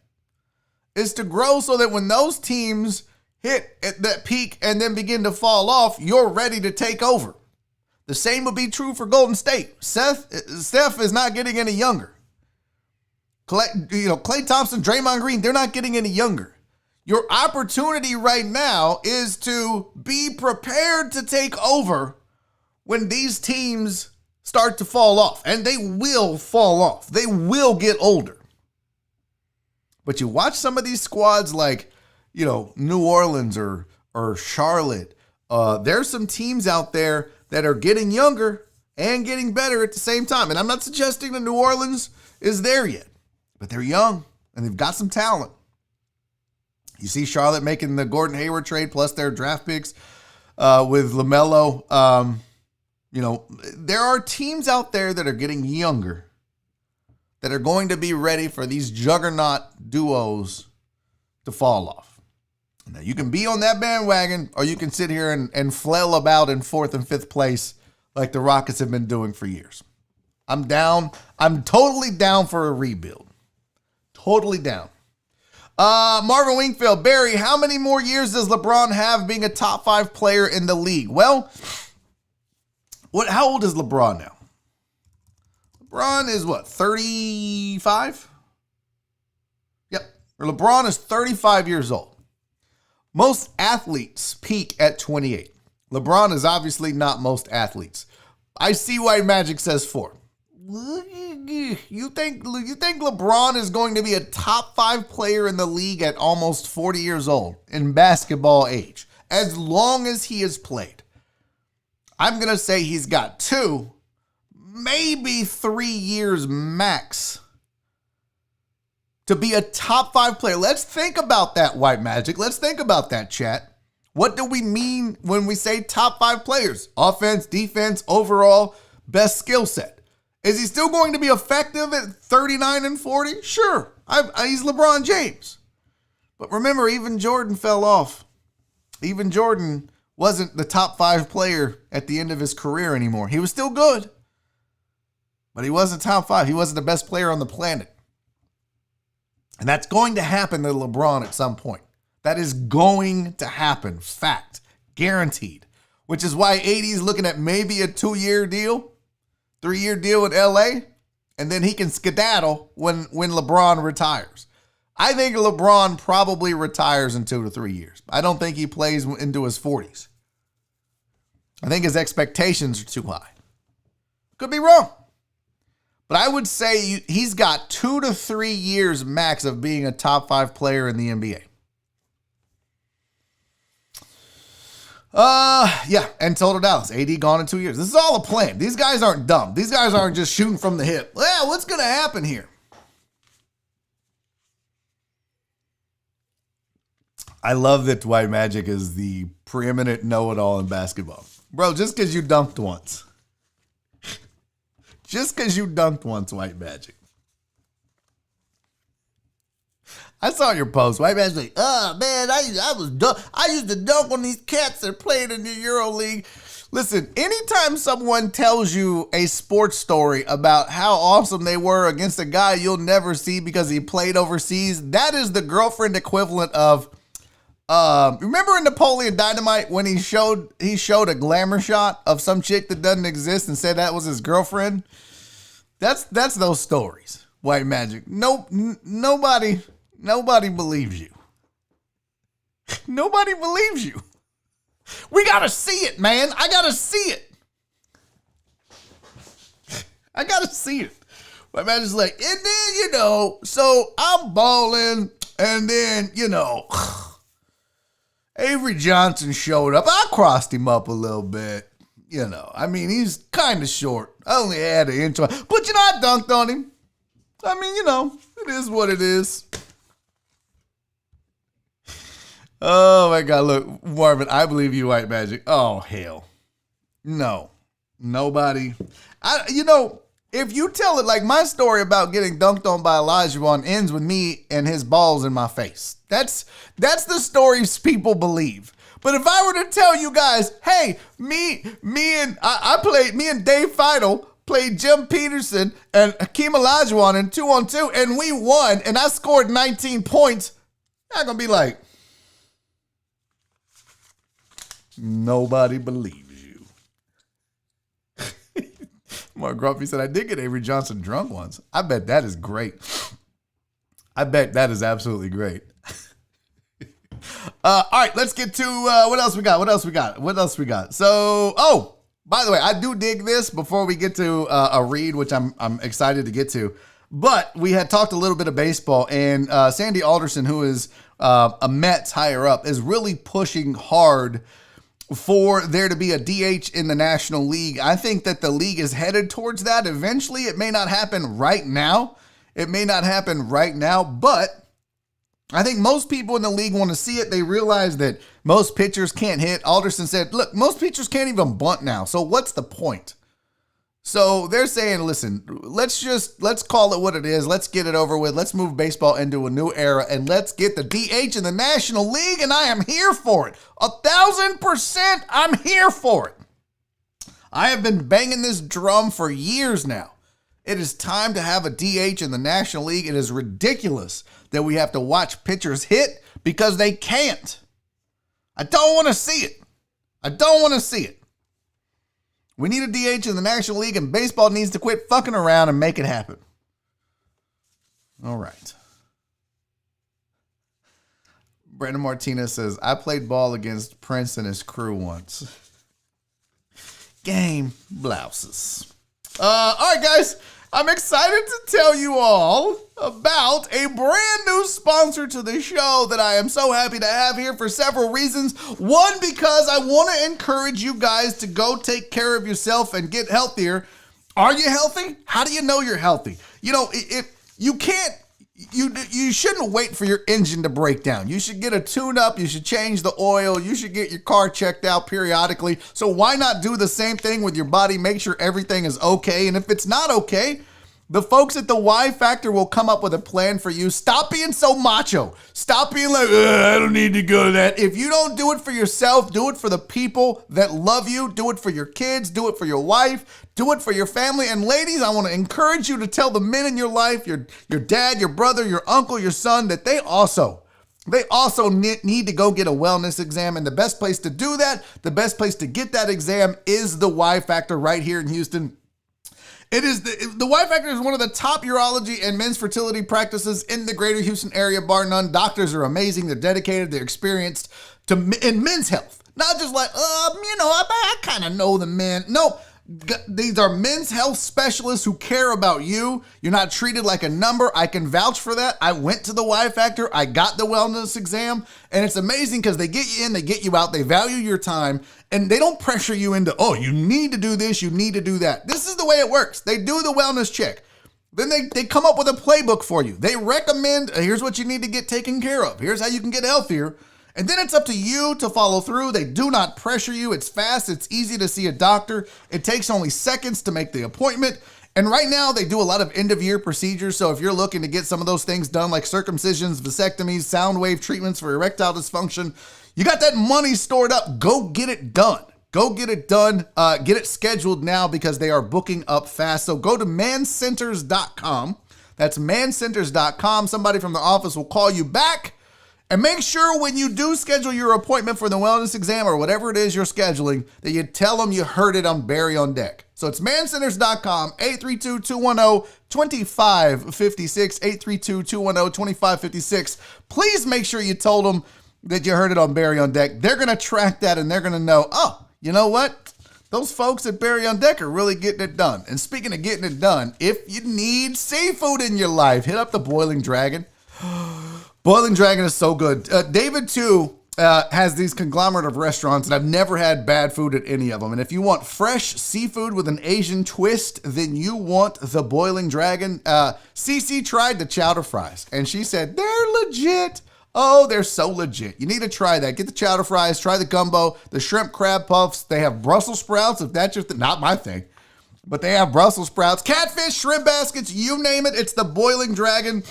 is to grow so that when those teams hit at that peak and then begin to fall off, you're ready to take over. The same would be true for Golden State. Steph is not getting any younger. Klay Thompson, Draymond Green, they're not getting any younger. Your opportunity right now is to be prepared to take over when these teams start to fall off. And they will fall off. They will get older. But you watch some of these squads like, New Orleans or Charlotte. There's some teams out there that are getting younger and getting better at the same time. And I'm not suggesting that New Orleans is there yet. But they're young, and they've got some talent. You see Charlotte making the Gordon Hayward trade plus their draft picks with LaMelo. There are teams out there that are getting younger that are going to be ready for these juggernaut duos to fall off. Now, you can be on that bandwagon, or you can sit here and flail about in 4th and 5th place like the Rockets have been doing for years. I'm down. I'm totally down for a rebuild. Totally down. Marvin Wingfield, Barry, how many more years does LeBron have being a top 5 player in the league? Well, how old is LeBron now? LeBron is 35? Yep. LeBron is 35 years old. Most athletes peak at 28. LeBron is obviously not most athletes. I see why Magic says 4. You think LeBron is going to be a top 5 player in the league at almost 40 years old in basketball age, as long as he has played? I'm going to say he's got 2, maybe 3 years max to be a top 5 player. Let's think about that, White Magic. Let's think about that, chat. What do we mean when we say top 5 players? Offense, defense, overall, best skill set. Is he still going to be effective at 39 and 40? Sure. He's LeBron James. But remember, even Jordan fell off. Even Jordan wasn't the top 5 player at the end of his career anymore. He was still good, but he wasn't top 5. He wasn't the best player on the planet. And that's going to happen to LeBron at some point. That is going to happen. Fact. Guaranteed. Which is why AD is looking at maybe a 2-year deal, 3-year deal with LA, and then he can skedaddle when LeBron retires. I think LeBron probably retires in 2 to 3 years. I don't think he plays into his 40s. I think his expectations are too high. Could be wrong. But I would say he's got 2 to 3 years max of being a top 5 player in the NBA. Yeah, and total Dallas. AD gone in 2 years. This is all a plan. These guys aren't dumb. These guys aren't just shooting from the hip. Well, what's going to happen here? I love that White Magic is the preeminent know-it-all in basketball. Bro, just because you dunked once. Just because you dunked once, White Magic. I saw your post. White Magic's like, oh, man, I used to dunk on these cats that played in the Euro League. Listen, anytime someone tells you a sports story about how awesome they were against a guy you'll never see because he played overseas, that is the girlfriend equivalent of, remember in Napoleon Dynamite when he showed a glamour shot of some chick that doesn't exist and said that was his girlfriend? That's those stories, White Magic. Nobody believes you. Nobody believes you. We got to see it, man. I got to see it. I got to see it. White Magic's like, and then, so I'm balling, and then, Avery Johnson showed up. I crossed him up a little bit. I mean, he's kind of short. I only had an inch on, but I dunked on him. I mean, it is what it is. Oh my God, look, Marvin, I believe you, White Magic. Oh, hell. No. Nobody. If you tell it like my story about getting dunked on by Olajuwon ends with me and his balls in my face. That's the stories people believe. But if I were to tell you guys, hey, me and Dave Feidel played Jim Peterson and Hakeem Olajuwon in 2-on-2 and we won and I scored 19 points, I'm going to be like, nobody believes you. Mark Grumpy said, I did get Avery Johnson drunk once. I bet that is great. I bet that is absolutely great. All right, let's get to what else we got. So, by the way, I do dig this before we get to a read, which I'm excited to get to. But we had talked a little bit of baseball, and Sandy Alderson, who is a Mets higher up, is really pushing hard for there to be a DH in the National League. I think that the league is headed towards that eventually. It may not happen right now. But I think most people in the league want to see it. They realize that most pitchers can't hit. Alderson said, look, most pitchers can't even bunt now. So what's the point? So they're saying, listen, let's call it what it is. Let's get it over with. Let's move baseball into a new era and let's get the DH in the National League. And I am here for it. 1,000% I'm here for it. I have been banging this drum for years now. It is time to have a DH in the National League. It is ridiculous that we have to watch pitchers hit because they can't. I don't want to see it. We need a DH in the National League, and baseball needs to quit fucking around and make it happen. All right. Brandon Martinez says, I played ball against Prince and his crew once. Game blouses. All right, guys. I'm excited to tell you all about a brand new sponsor to the show that I am so happy to have here for several reasons. One, because I want to encourage you guys to go take care of yourself and get healthier. Are you healthy? How do you know you're healthy? If you can't, you shouldn't wait for your engine to break down. You should get a tune-up. You should change the oil. You should get your car checked out periodically. So why not do the same thing with your body? Make sure everything is okay. And if it's not okay, The folks at the Y Factor will come up with a plan for you. Stop being so macho. Stop being like, I don't need to go to that. If you don't do it for yourself, do it for the people that love you. Do it for your kids. Do it for your wife. Do it for your family. And ladies, I want to encourage you to tell the men in your life, your dad, your brother, your uncle, your son, that they also need to go get a wellness exam. And the best place to do that, the best place to get that exam is the Y Factor right here in Houston. It is the Y Factor is one of the top urology and men's fertility practices in the greater Houston area, bar none. Doctors are amazing. They're dedicated. They're experienced in men's health. Not just like, I kind of know the men. No, these are men's health specialists who care about you. You're not treated like a number. I can vouch for that. I went to the Y Factor. I got the wellness exam. And it's amazing because they get you in, they get you out, they value your time. And they don't pressure you into, you need to do this, you need to do that. This is the way it works. They do the wellness check. Then they come up with a playbook for you. They recommend, here's what you need to get taken care of. Here's how you can get healthier. And then it's up to you to follow through. They do not pressure you. It's fast. It's easy to see a doctor. It takes only seconds to make the appointment. And right now they do a lot of end-of-year procedures. So if you're looking to get some of those things done, like circumcisions, vasectomies, sound wave treatments for erectile dysfunction, you got that money stored up. Go get it done. Go get it done. Get it scheduled now because they are booking up fast. So go to mancenters.com. That's mancenters.com. Somebody from the office will call you back. And make sure when you do schedule your appointment for the wellness exam or whatever it is you're scheduling, that you tell them you heard it on Barry on Deck. So it's mancenters.com, 832-210-2556, 832-210-2556. Please make sure you told them that you heard it on Barry on Deck. They're going to track that and they're going to know, you know what? Those folks at Barry on Deck are really getting it done. And speaking of getting it done, if you need seafood in your life, hit up the Boiling Dragon. Boiling Dragon is so good. David, too, has these conglomerate of restaurants, and I've never had bad food at any of them. And if you want fresh seafood with an Asian twist, then you want the Boiling Dragon. Cece tried the chowder fries, and she said, they're legit. Oh, they're so legit. You need to try that. Get the chowder fries, try the gumbo, the shrimp crab puffs. They have Brussels sprouts, if that's your thing. Not my thing, but they have Brussels sprouts, catfish, shrimp baskets, you name it. It's the Boiling Dragon.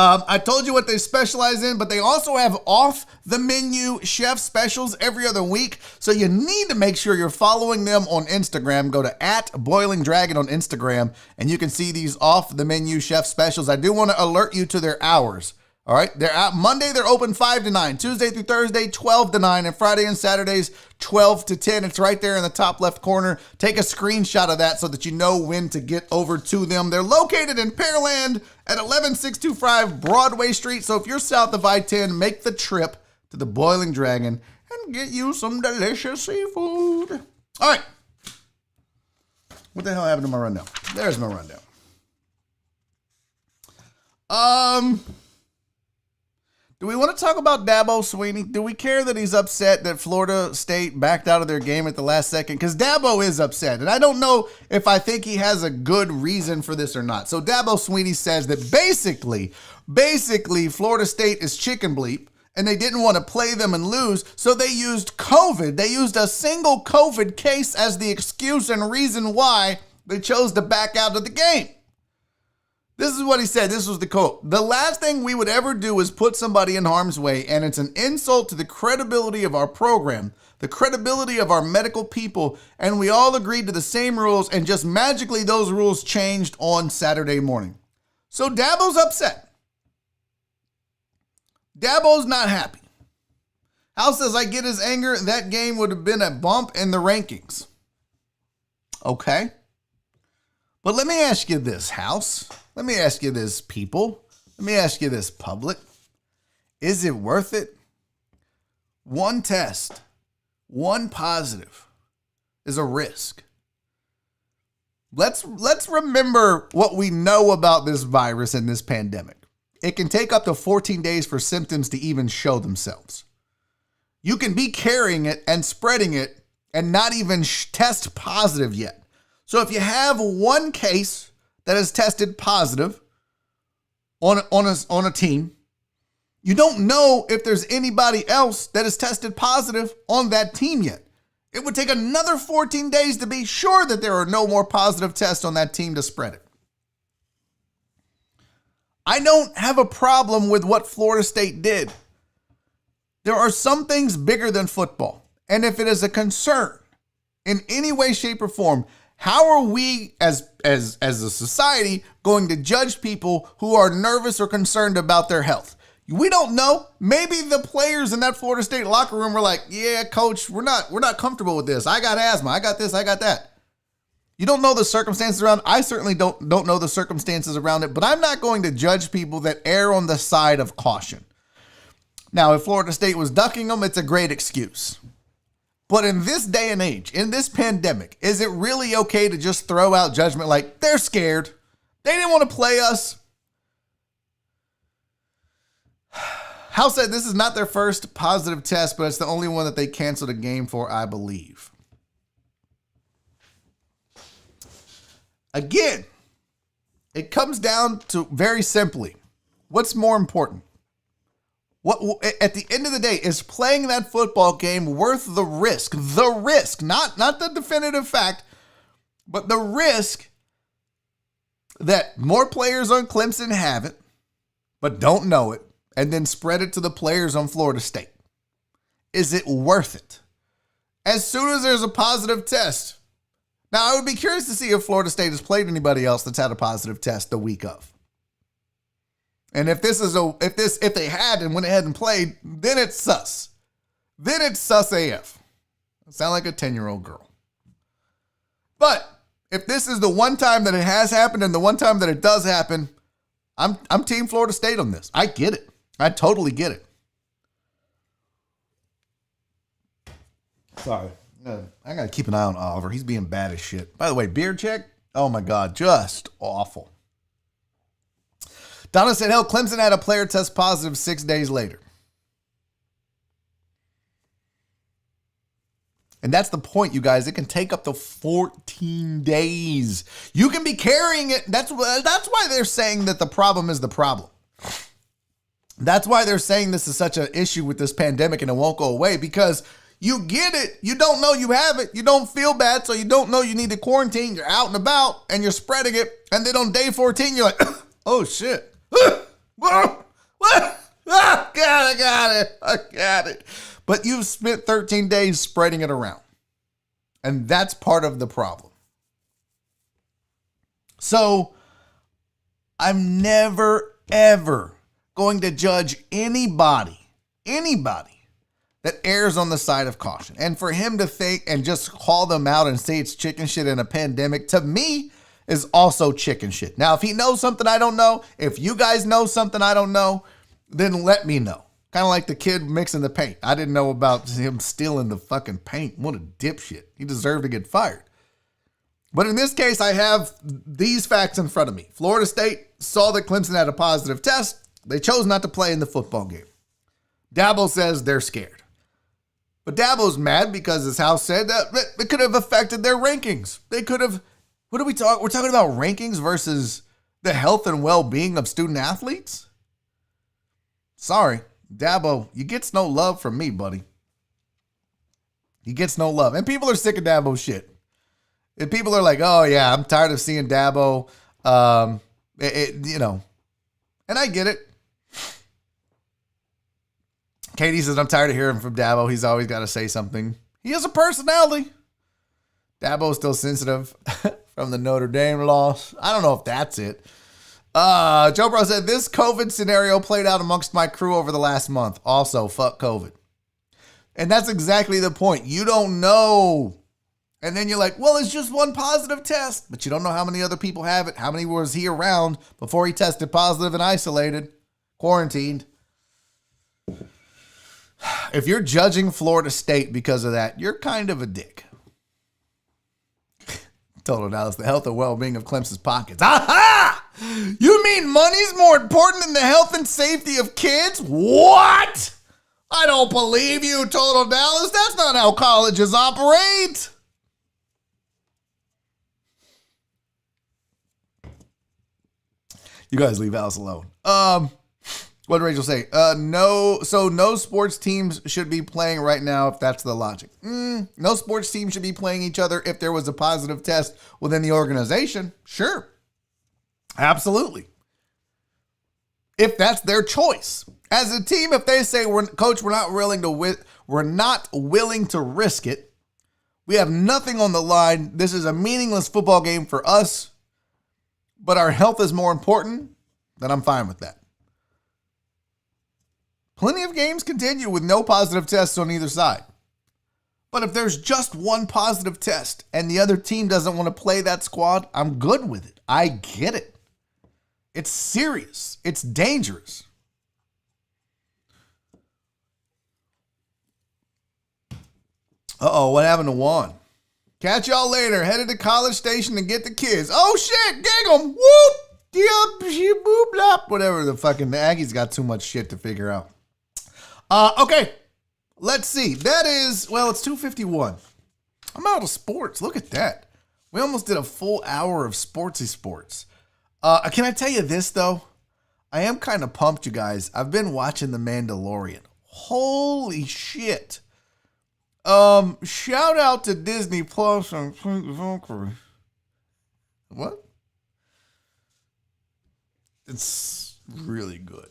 I told you what they specialize in, but they also have off-the-menu chef specials every other week. So you need to make sure you're following them on Instagram. Go to @BoilingDragon on Instagram, and you can see these off-the-menu chef specials. I do want to alert you to their hours. All right, they're out Monday, they're open 5 to 9, Tuesday through Thursday, 12 to 9, and Friday and Saturdays, 12 to 10. It's right there in the top left corner. Take a screenshot of that so that you know when to get over to them. They're located in Pearland at 11625 Broadway Street. So if you're south of I-10, make the trip to the Boiling Dragon and get you some delicious seafood. All right. What the hell happened to my rundown? There's my rundown. Do we want to talk about Dabo Sweeney? Do we care that he's upset that Florida State backed out of their game at the last second? Because Dabo is upset, and I don't know if I think he has a good reason for this or not. So Dabo Sweeney says that basically, Florida State is chicken bleep, and they didn't want to play them and lose, so they used COVID. They used a single COVID case as the excuse and reason why they chose to back out of the game. This is what he said. This was the quote. The last thing we would ever do is put somebody in harm's way, and it's an insult to the credibility of our program, the credibility of our medical people, and we all agreed to the same rules, and just magically those rules changed on Saturday morning. So Dabo's upset. Dabo's not happy. Hal says, I get his anger. That game would have been a bump in the rankings. Okay. But let me ask you this, House. Let me ask you this, people. Let me ask you this, public. Is it worth it? One test, one positive is a risk. Let's remember what we know about this virus and this pandemic. It can take up to 14 days for symptoms to even show themselves. You can be carrying it and spreading it and not even test positive yet. So if you have one case that has tested positive on a team, you don't know if there's anybody else that has tested positive on that team yet. It would take another 14 days to be sure that there are no more positive tests on that team to spread it. I don't have a problem with what Florida State did. There are some things bigger than football. And if it is a concern in any way, shape, or form, how are we as a society going to judge people who are nervous or concerned about their health? We don't know. Maybe the players in that Florida State locker room were like, yeah, coach, we're not comfortable with this. I got asthma. I got this. I got that. You don't know the circumstances around it. I certainly don't know the circumstances around it, but I'm not going to judge people that err on the side of caution. Now, if Florida State was ducking them, it's a great excuse. But in this day and age, in this pandemic, is it really okay to just throw out judgment like they're scared? They didn't want to play us. House said this is not their first positive test, but it's the only one that they canceled a game for, I believe. Again, it comes down to very simply, what's more important? What at the end of the day, is playing that football game worth the risk? The risk, not the definitive fact, but the risk that more players on Clemson have it, but don't know it, and then spread it to the players on Florida State. Is it worth it? As soon as there's a positive test. Now, I would be curious to see if Florida State has played anybody else that's had a positive test the week of. And if they had and went ahead and played, then it's sus. Then it's sus AF. I sound like a 10-year-old girl. But if this is the one time that it has happened and the one time that it does happen, I'm Team Florida State on this. I get it. I totally get it. Sorry. I got to keep an eye on Oliver. He's being bad as shit. By the way, beard check. Oh, my God. Just awful. Donna said, hell, Clemson had a player test positive 6 days later. And that's the point, you guys. It can take up to 14 days. You can be carrying it. That's why they're saying that the problem is the problem. That's why they're saying this is such an issue with this pandemic and it won't go away, because you get it. You don't know you have it. You don't feel bad, so you don't know you need to quarantine. You're out and about, and you're spreading it. And then on day 14, you're like, oh, shit. What? I got it. But you've spent 13 days spreading it around. And that's part of the problem. So I'm never, ever going to judge anybody that errs on the side of caution. And for him to think and just call them out and say it's chicken shit in a pandemic, to me, is also chicken shit. Now, if he knows something I don't know, if you guys know something I don't know, then let me know. Kind of like the kid mixing the paint. I didn't know about him stealing the fucking paint. What a dipshit. He deserved to get fired. But in this case, I have these facts in front of me. Florida State saw that Clemson had a positive test. They chose not to play in the football game. Dabo says they're scared. But Dabo's mad because, as House said, that it could have affected their rankings. They could have, what are we talking? We're talking about rankings versus the health and well-being of student athletes? Sorry, Dabo, you gets no love from me, buddy. He gets no love. And people are sick of Dabo shit. And people are like, oh yeah, I'm tired of seeing Dabo. And I get it. Katie says, I'm tired of hearing from Dabo. He's always got to say something. He has a personality. Dabo's still sensitive from the Notre Dame loss. I don't know if that's it. Joe Bro said, this COVID scenario played out amongst my crew over the last month. Also, fuck COVID. And that's exactly the point. You don't know. And then you're like, well, it's just one positive test. But you don't know how many other people have it. How many was he around before he tested positive and isolated, quarantined? If you're judging Florida State because of that, you're kind of a dick. Total Dallas, the health and well-being of Clemson's pockets. Aha! You mean money's more important than the health and safety of kids? What? I don't believe you, Total Dallas. That's not how colleges operate. You guys leave Alice alone. What did Rachel say? No sports teams should be playing right now if that's the logic. No sports team should be playing each other if there was a positive test within the organization. Sure. Absolutely. if that's their choice. As a team, if they say, Coach, we're not willing to risk it. We have nothing on the line. This is a meaningless football game for us, but our health is more important, then I'm fine with that. Plenty of games continue with no positive tests on either side. But if there's just one positive test and the other team doesn't want to play that squad, I'm good with it. I get it. It's serious. It's dangerous. Uh-oh, what happened to Juan? Catch y'all later. Headed to College Station to get the kids. Oh, shit. Gig 'em. Whoop. Whatever the Aggies got too much shit to figure out. Okay. Let's see. That is, well, it's 2:51. I'm out of sports. Look at that. We almost did a full hour of sportsy sports. Can I tell you this, though? I am kind of pumped, you guys. I've been watching The Mandalorian. Holy shit. Shout out to Disney Plus and Pink Valkyrie. What? It's really good.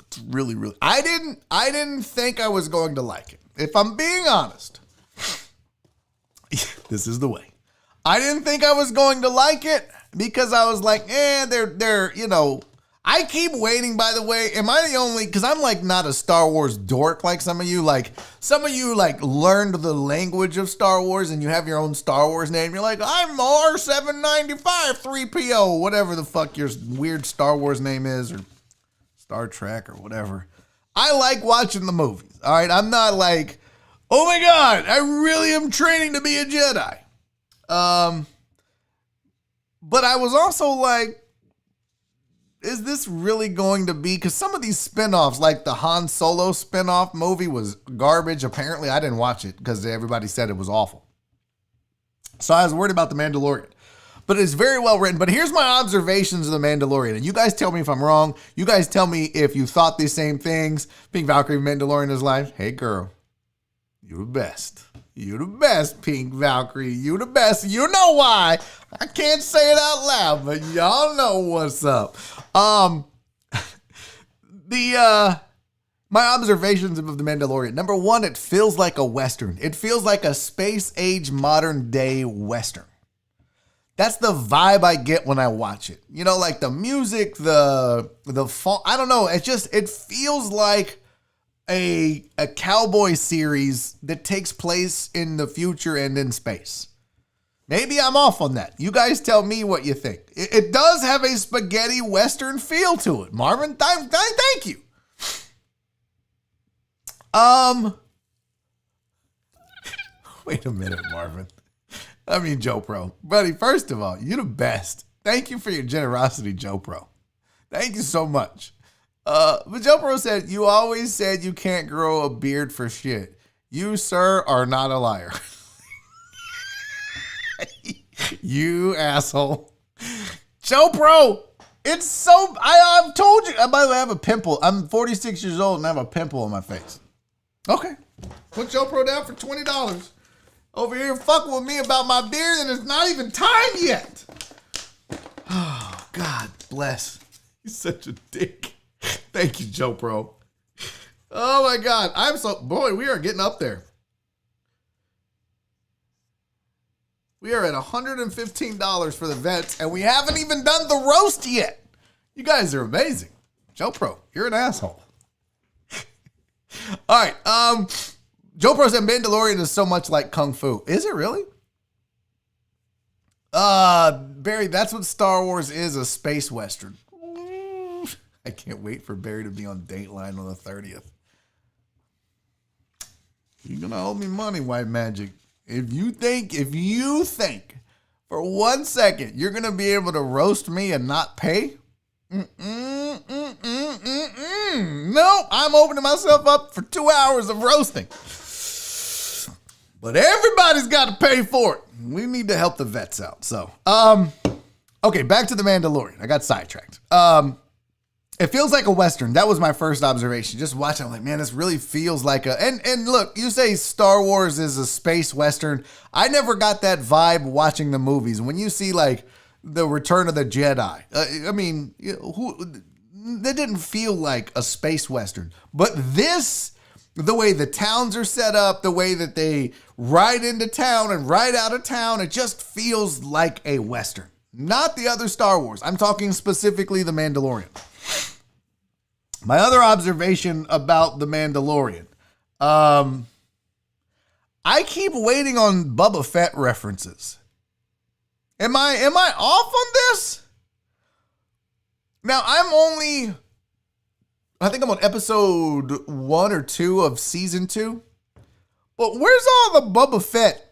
It's really, really. I didn't think I was going to like it. If I'm being honest, this is the way. I didn't think I was going to like it because I was like, they're, I keep waiting, by the way. Am I the only, because I'm like not a Star Wars dork like some of you. Like, some of you like learned the language of Star Wars and you have your own Star Wars name. You're like, I'm R795 3PO, whatever the fuck your weird Star Wars name is, or Star Trek or whatever. I like watching the movies, all right? I'm not like, oh my God, I really am training to be a Jedi. But I was also like, is this really going to be, because some of these spinoffs, like the Han Solo spinoff movie was garbage. Apparently, I didn't watch it because everybody said it was awful. So I was worried about The Mandalorian. But it's very well written. But here's my observations of The Mandalorian. And you guys tell me if I'm wrong. You guys tell me if you thought these same things. Pink Valkyrie, Mandalorian is like, hey girl, you the best. You the best, Pink Valkyrie. You the best. You know why. I can't say it out loud, but y'all know what's up. My observations of The Mandalorian. Number one, it feels like a Western. It feels like a space age modern day Western. That's the vibe I get when I watch it. You know, like the music, the font, I don't know. It feels like a cowboy series that takes place in the future and in space. Maybe I'm off on that. You guys tell me what you think. It does have a spaghetti Western feel to it. Marvin, thank you. Wait a minute, Marvin. I mean, Joe Pro. Buddy, first of all, you're the best. Thank you for your generosity, Joe Pro. Thank you so much. But Joe Pro said, you always said you can't grow a beard for shit. You, sir, are not a liar. You asshole. Joe Pro, it's so, I've told you. By the way, I have a pimple. I'm 46 years old and I have a pimple on my face. Okay. Put Joe Pro down for $20. Over here fucking with me about my beard and it's not even time yet. Oh, God bless. He's such a dick. Thank you, Joe Pro. Oh my God. Boy, we are getting up there. We are at $115 for the vets and we haven't even done the roast yet. You guys are amazing. Joe Pro, you're an asshole. All right. Joe Pro said Mandalorian is so much like Kung Fu. Is it really? Barry, that's what Star Wars is, a space Western. I can't wait for Barry to be on Dateline on the 30th. You're going to owe me money, White Magic. If you think for 1 second you're going to be able to roast me and not pay, no, I'm opening myself up for 2 hours of roasting. But everybody's got to pay for it. We need to help the vets out. So, okay, back to The Mandalorian. I got sidetracked. It feels like a Western. That was my first observation. Just watching, I'm like, man, this really feels like a... And look, you say Star Wars is a space Western. I never got that vibe watching the movies. When you see, like, the Return of the Jedi, that didn't feel like a space Western. But this, the way the towns are set up, the way that they ride into town and ride out of town, it just feels like a Western. Not the other Star Wars. I'm talking specifically The Mandalorian. My other observation about The Mandalorian. I keep waiting on Boba Fett references. Am I off on this? Now, I think I'm on episode 1 or 2 of season 2. But where's all the Boba Fett?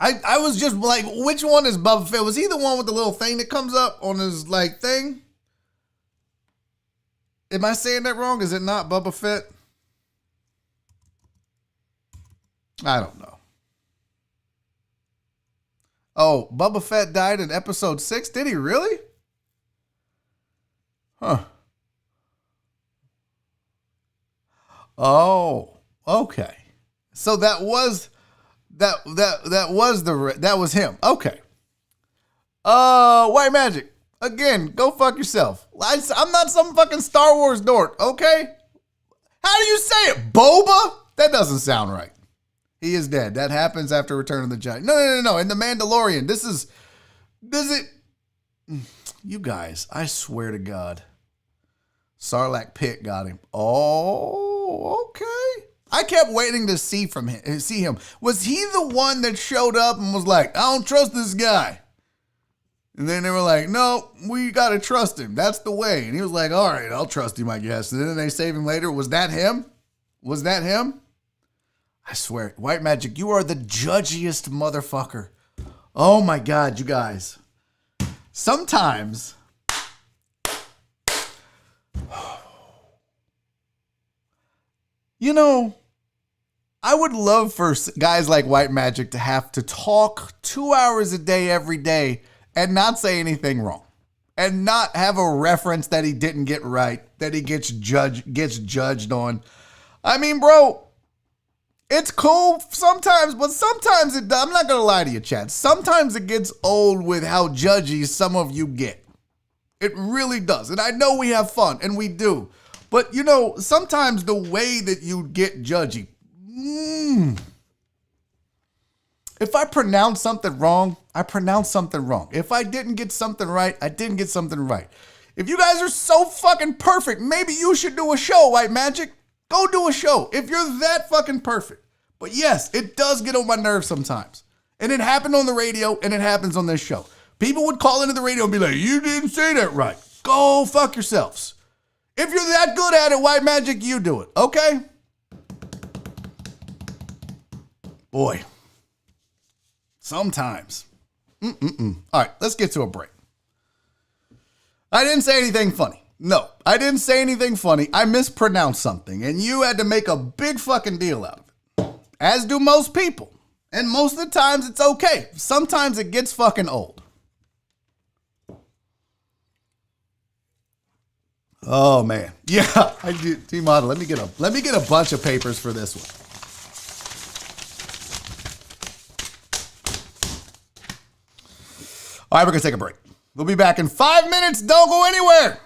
I was just like, which one is Boba Fett? Was he the one with the little thing that comes up on his like thing? Am I saying that wrong? Is it not Boba Fett? I don't know. Oh, Boba Fett died in episode 6? Did he really? Huh. Oh, okay. So that was him. Okay. White Magic. Again, go fuck yourself. I'm not some fucking Star Wars dork, okay? How do you say it? Boba? That doesn't sound right. He is dead. That happens after Return of the Jedi. No. In The Mandalorian, you guys, I swear to God, Sarlacc Pit got him. Oh, okay. I kept waiting to see him. Was he the one that showed up and was like, I don't trust this guy? And then they were like, no, we got to trust him. That's the way. And he was like, all right, I'll trust him, I guess. And then they save him later. Was that him? I swear, White Magic, you are the judgiest motherfucker. Oh my God, you guys. Sometimes, I would love for guys like White Magic to have to talk 2 hours a day every day and not say anything wrong. And not have a reference that he didn't get right, that he gets judged on. I mean, bro, it's cool sometimes, but sometimes I'm not going to lie to you, chat. Sometimes it gets old with how judgy some of you get. It really does. And I know we have fun, and we do. But, sometimes the way that you get judgy. If I pronounce something wrong, I pronounce something wrong. If I didn't get something right, I didn't get something right. If you guys are so fucking perfect, maybe you should do a show, White Magic. Go do a show if you're that fucking perfect. But yes, it does get on my nerves sometimes. And it happened on the radio, and it happens on this show. People would call into the radio and be like, you didn't say that right. Go fuck yourselves. If you're that good at it, White Magic, you do it, okay? Boy. Sometimes. All right, let's get to a break. I didn't say anything funny. No, I didn't say anything funny. I mispronounced something, and you had to make a big fucking deal out of it. As do most people. And most of the times, it's okay. Sometimes it gets fucking old. Oh, man. Yeah, I do. T-Model, let me get a bunch of papers for this one. All right, we're going to take a break. We'll be back in 5 minutes. Don't go anywhere.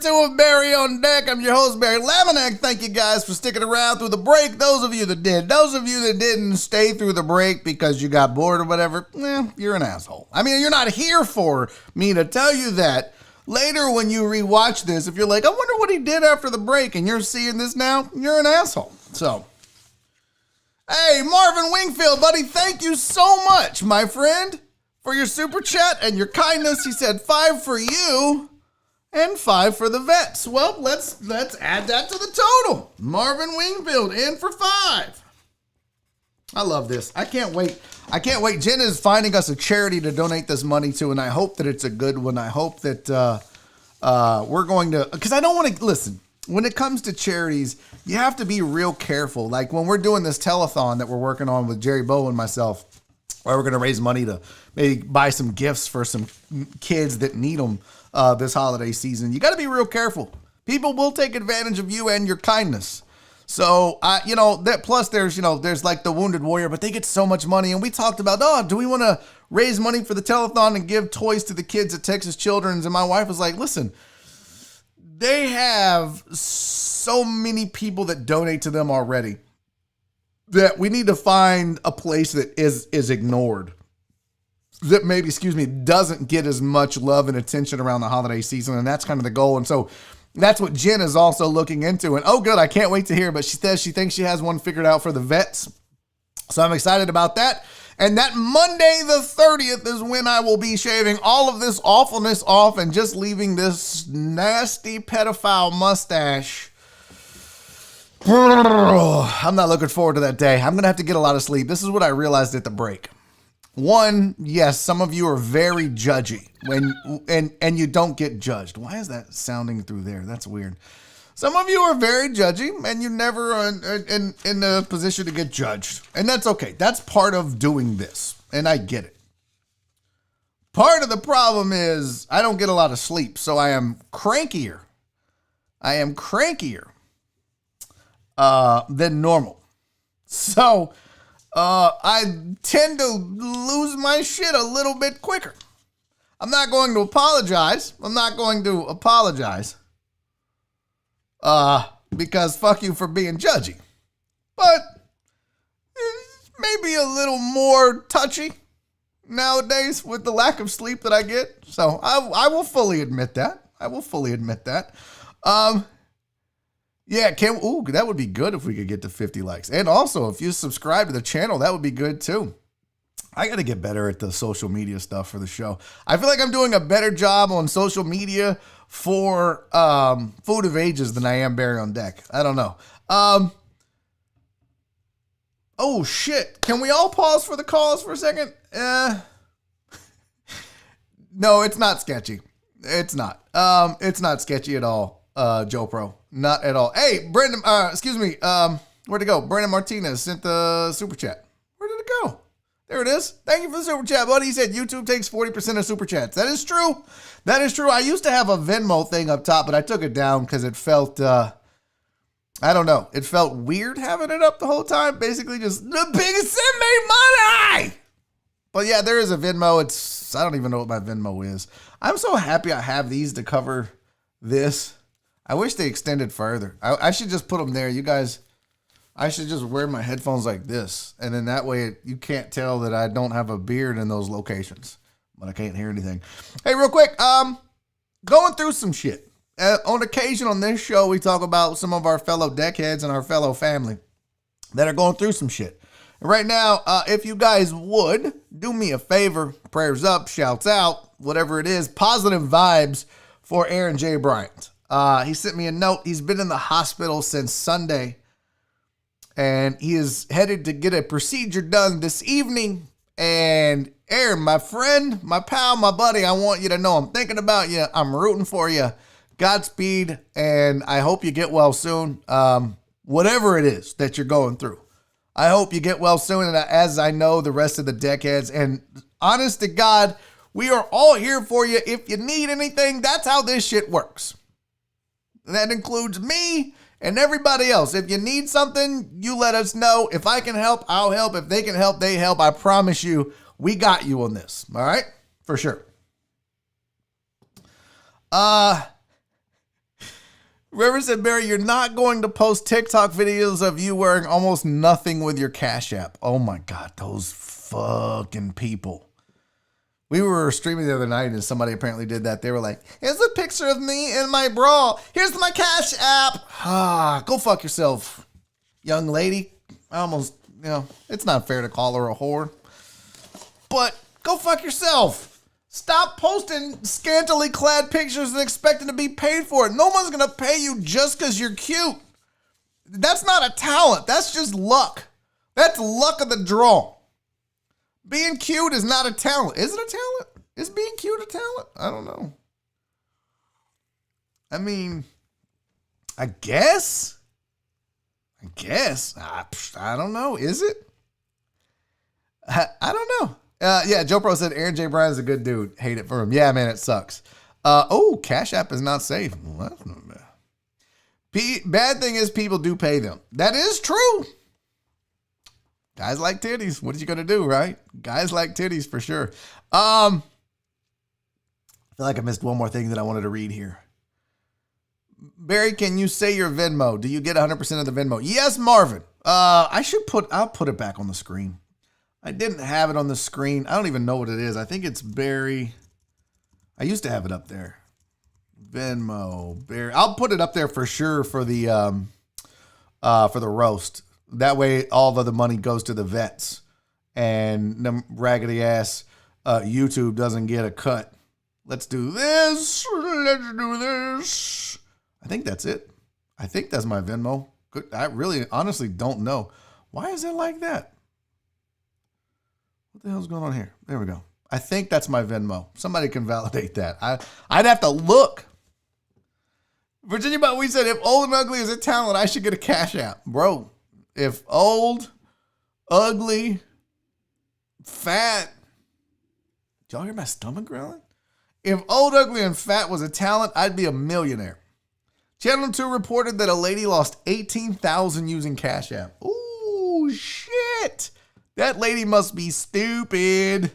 2 of Barry on Deck. I'm your host, Barry Laminack. Thank you guys for sticking around through the break. Those of you that did. Those of you that didn't stay through the break because you got bored or whatever, you're an asshole. I mean, you're not here for me to tell you that. Later when you rewatch this, if you're like, I wonder what he did after the break, and you're seeing this now, you're an asshole. So, hey, Marvin Wingfield, buddy, thank you so much, my friend, for your super chat and your kindness. He said 5 for you. And 5 for the vets. Well, let's add that to the total. Marvin Wingfield in for 5. I love this. I can't wait. Jen is finding us a charity to donate this money to, and I hope that it's a good one. I hope that we're going to, because I don't want to, listen, when it comes to charities, you have to be real careful. Like when we're doing this telethon that we're working on with Jerry Bow and myself, where we're going to raise money to maybe buy some gifts for some kids that need them. This holiday season, you got to be real careful. People will take advantage of you and your kindness. So, that plus there's like the Wounded Warrior, but they get so much money. And we talked about, do we want to raise money for the telethon and give toys to the kids at Texas Children's? And my wife was like, listen, they have so many people that donate to them already that we need to find a place that is ignored. That maybe, doesn't get as much love and attention around the holiday season. And that's kind of the goal. And so that's what Jen is also looking into. And oh, good, I can't wait to hear. But she says she thinks she has one figured out for the vets. So I'm excited about that. And that Monday the 30th is when I will be shaving all of this awfulness off and just leaving this nasty pedophile mustache. I'm not looking forward to that day. I'm going to have to get a lot of sleep. This is what I realized at the break. One, yes, some of you are very judgy and you don't get judged. Why is that sounding through there? That's weird. Some of you are very judgy and you never are in a position to get judged. And that's okay. That's part of doing this. And I get it. Part of the problem is I don't get a lot of sleep, so I am crankier. Than normal. So I tend to lose my shit a little bit quicker. I'm not going to apologize. Because fuck you for being judgy. But it's maybe a little more touchy nowadays with the lack of sleep that I get. So I will fully admit that. Yeah, that would be good if we could get to 50 likes. And also, if you subscribe to the channel, that would be good too. I got to get better at the social media stuff for the show. I feel like I'm doing a better job on social media for Food of Ages than I am Barry on Deck. I don't know. Oh, shit. Can we all pause for the calls for a second? No, it's not sketchy. It's not. It's not sketchy at all, Joe Pro. Not at all. Hey, Brendan, where'd it go? Brandon Martinez sent the super chat. Where did it go? There it is. Thank you for the super chat, buddy. He said YouTube takes 40% of super chats. That is true. I used to have a Venmo thing up top, but I took it down because it felt, I don't know. It felt weird having it up the whole time. Basically just the biggest send me money. But yeah, there is a Venmo. I don't even know what my Venmo is. I'm so happy I have these to cover this. I wish they extended further. I should just put them there. You guys, I should just wear my headphones like this. And then that way you can't tell that I don't have a beard in those locations. But I can't hear anything. Hey, real quick, going through some shit. On occasion on this show, we talk about some of our fellow deckheads and our fellow family that are going through some shit. And right now, if you guys would, do me a favor, prayers up, shouts out, whatever it is, positive vibes for Aaron J. Bryant. He sent me a note. He's been in the hospital since Sunday, and he is headed to get a procedure done this evening. And Aaron, my friend, my pal, my buddy, I want you to know I'm thinking about you. I'm rooting for you. Godspeed, and I hope you get well soon. Whatever it is that you're going through, I hope you get well soon. And as I know the rest of the deckheads, and honest to God, we are all here for you. If you need anything, that's how this shit works. That includes me and everybody else. If you need something, you let us know. If I can help, I'll help. If they can help, they help. I promise you, we got you on this. All right? For sure. River said, Barry, you're not going to post TikTok videos of you wearing almost nothing with your Cash App. Oh my God, those fucking people. We were streaming the other night and somebody apparently did that. They were like, here's a picture of me in my bra. Here's my Cash App. Go fuck yourself, young lady. I almost, it's not fair to call her a whore. But go fuck yourself. Stop posting scantily clad pictures and expecting to be paid for it. No one's going to pay you just because you're cute. That's not a talent. That's just luck. That's luck of the draw. Being cute is not a talent. Is it a talent? Is being cute a talent? I don't know. I mean, I guess. I don't know. Is it? I don't know. Yeah, Joe Pro said Aaron J. Bryan's a good dude. Hate it for him. Yeah, man, it sucks. Cash App is not safe. Well, that's not bad. Bad thing is people do pay them. That is true. Guys like titties. What are you going to do, right? Guys like titties for sure. I feel like I missed one more thing that I wanted to read here. Barry, can you say your Venmo? Do you get 100% of the Venmo? Yes, Marvin. I'll put it back on the screen. I didn't have it on the screen. I don't even know what it is. I think it's Barry. I used to have it up there. Venmo, Barry. I'll put it up there for sure for the roast. That way all of the money goes to the vets and the raggedy ass YouTube doesn't get a cut. Let's do this. I think that's it. I think that's my Venmo. I really honestly don't know. Why is it like that? What the hell's going on here? There we go. I think that's my Venmo. Somebody can validate that. I'd have to look. Virginia, but we said if old and ugly is a talent, I should get a Cash App. Bro, if old, ugly, fat. Did y'all hear my stomach growling? If old, ugly, and fat was a talent, I'd be a millionaire. Channel 2 reported that a lady lost $18,000 using Cash App. Ooh, shit. That lady must be stupid.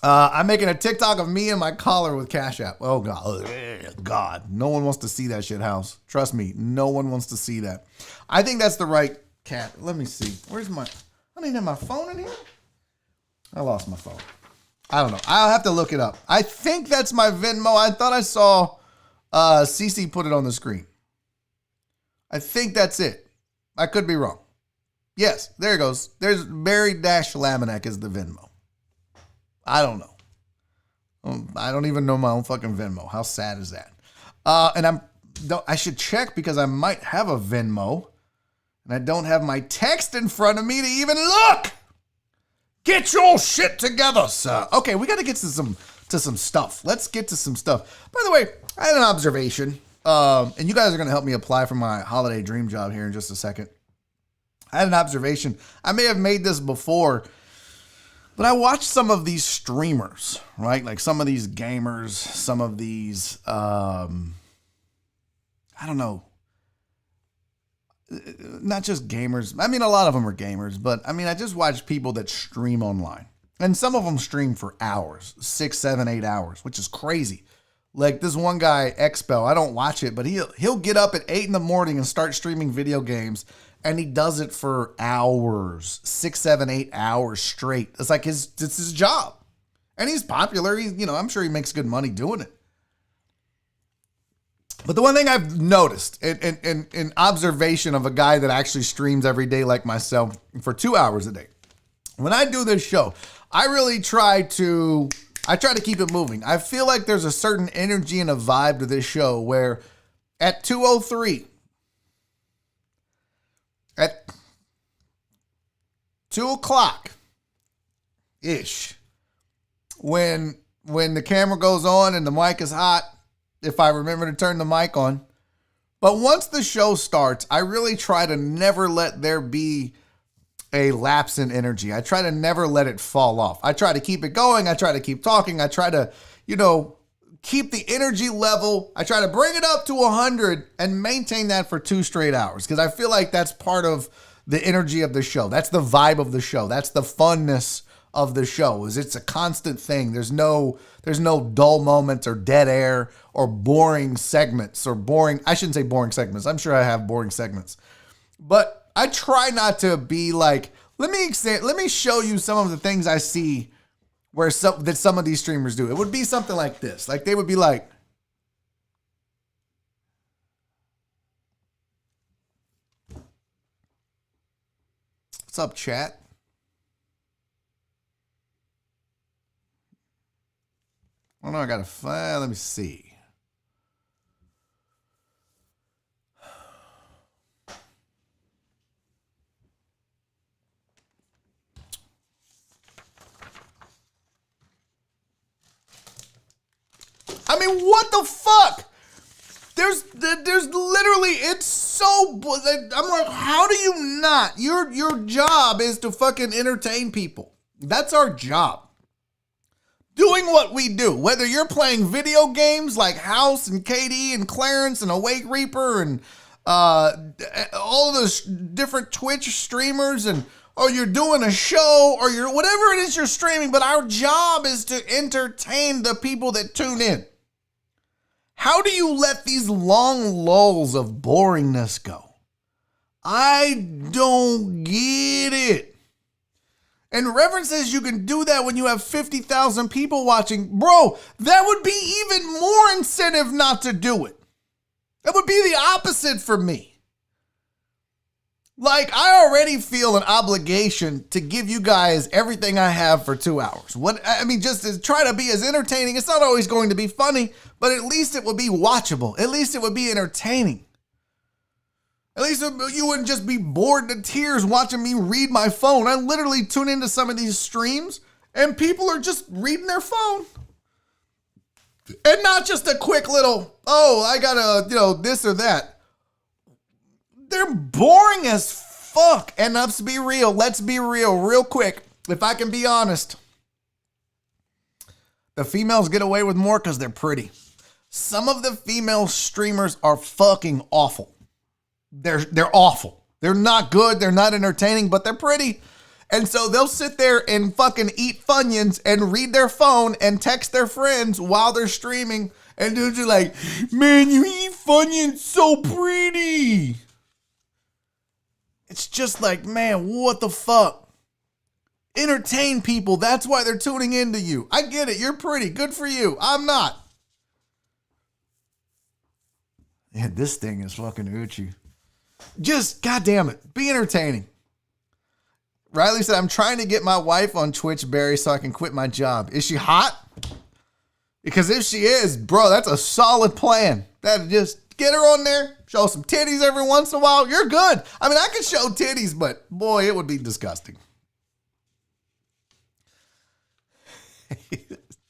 I'm making a TikTok of me and my collar with Cash App. Oh, God. No one wants to see that shit house. Trust me. No one wants to see that. I think that's the right cat. Let me see. I didn't have my phone in here. I lost my phone. I don't know. I'll have to look it up. I think that's my Venmo. I thought I saw CC put it on the screen. I think that's it. I could be wrong. Yes, there it goes. There's Barry-Lamanek is the Venmo. I don't know. I don't even know my own fucking Venmo. How sad is that? And I should check because I might have a Venmo and I don't have my text in front of me to even look. Get your shit together, sir. Okay, we got to get to some stuff. Let's get to some stuff. By the way, I had an observation, and you guys are going to help me apply for my holiday dream job here in just a second. I had an observation. I may have made this before, but I watched some of these streamers, right? Like some of these gamers, some of these, I don't know, not just gamers. I mean, a lot of them are gamers, but I mean, I just watch people that stream online. And some of them stream for hours, 6, 7, 8 hours, which is crazy. Like this one guy, Xpel, I don't watch it, but he'll get up at 8 in the morning and start streaming video games. And he does it for hours, 6, 7, 8 hours straight. It's like it's his job. And he's popular. I'm sure he makes good money doing it. But the one thing I've noticed in observation of a guy that actually streams every day like myself for 2 hours a day, when I do this show, I really try to keep it moving. I feel like there's a certain energy and a vibe to this show where at 2:03, at 2 o'clock ish, when the camera goes on and the mic is hot, if I remember to turn the mic on. But once the show starts, I really try to never let there be a lapse in energy. I try to never let it fall off. I try to keep it going. I try to keep talking. I try to, keep the energy level. I try to bring it up to 100 and maintain that for 2 straight hours because I feel like that's part of the energy of the show. That's the vibe of the show. That's the funness of the show. Is it's a constant thing. There's no dull moments or dead air or boring segments or boring. I shouldn't say boring segments. I'm sure I have boring segments, but I try not to be like, let me show you some of the things I see where some of these streamers do. It would be something like this. Like they would be like, what's up, chat? Oh no, I gotta find. Let me see. I mean, what the fuck? There's literally, it's so, I'm like, how do you not? Your job is to fucking entertain people. That's our job. Doing what we do, whether you're playing video games like House and KD and Clarence and Awake Reaper and all those different Twitch streamers, and or you're doing a show, or you're whatever it is you're streaming, but our job is to entertain the people that tune in. How do you let these long lulls of boringness go? I don't get it. And Reverend says you can do that when you have 50,000 people watching. Bro, that would be even more incentive not to do it. That would be the opposite for me. Like, I already feel an obligation to give you guys everything I have for 2 hours. Just to try to be as entertaining. It's not always going to be funny, but at least it would be watchable. At least it would be entertaining. At least you wouldn't just be bored to tears watching me read my phone. I literally tune into some of these streams and people are just reading their phone. And not just a quick little, oh, I gotta, this or that. They're boring as fuck. And let's be real real quick. If I can be honest, the females get away with more because they're pretty. Some of the female streamers are fucking awful. They're awful. They're not good. They're not entertaining, but they're pretty. And so they'll sit there and fucking eat Funyuns and read their phone and text their friends while they're streaming. And dudes are like, man, you eat Funyuns so pretty. It's just like, man, what the fuck? Entertain people. That's why they're tuning into you. I get it. You're pretty. Good for you. I'm not. Yeah, this thing is fucking Uchi. Just, goddamn it, be entertaining. Riley said, I'm trying to get my wife on Twitch, Barry, so I can quit my job. Is she hot? Because if she is, bro, that's a solid plan. That just get her on there, show some titties every once in a while. You're good. I mean, I could show titties, but boy, it would be disgusting.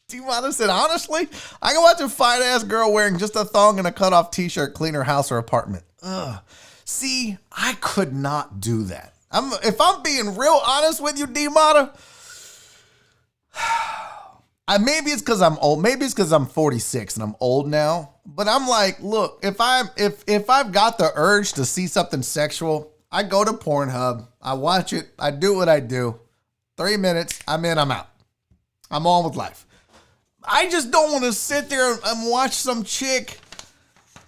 T-Mata said, honestly, I can watch a fine-ass girl wearing just a thong and a cut-off t-shirt clean her house or apartment. Ugh. See, I could not do that. If I'm being real honest with you, D-Mata, maybe it's because I'm old. Maybe it's because I'm 46 and I'm old now. But I'm like, look, if I've got the urge to see something sexual, I go to Pornhub, I watch it, I do what I do. 3 minutes, I'm in, I'm out. I'm on with life. I just don't want to sit there and watch some chick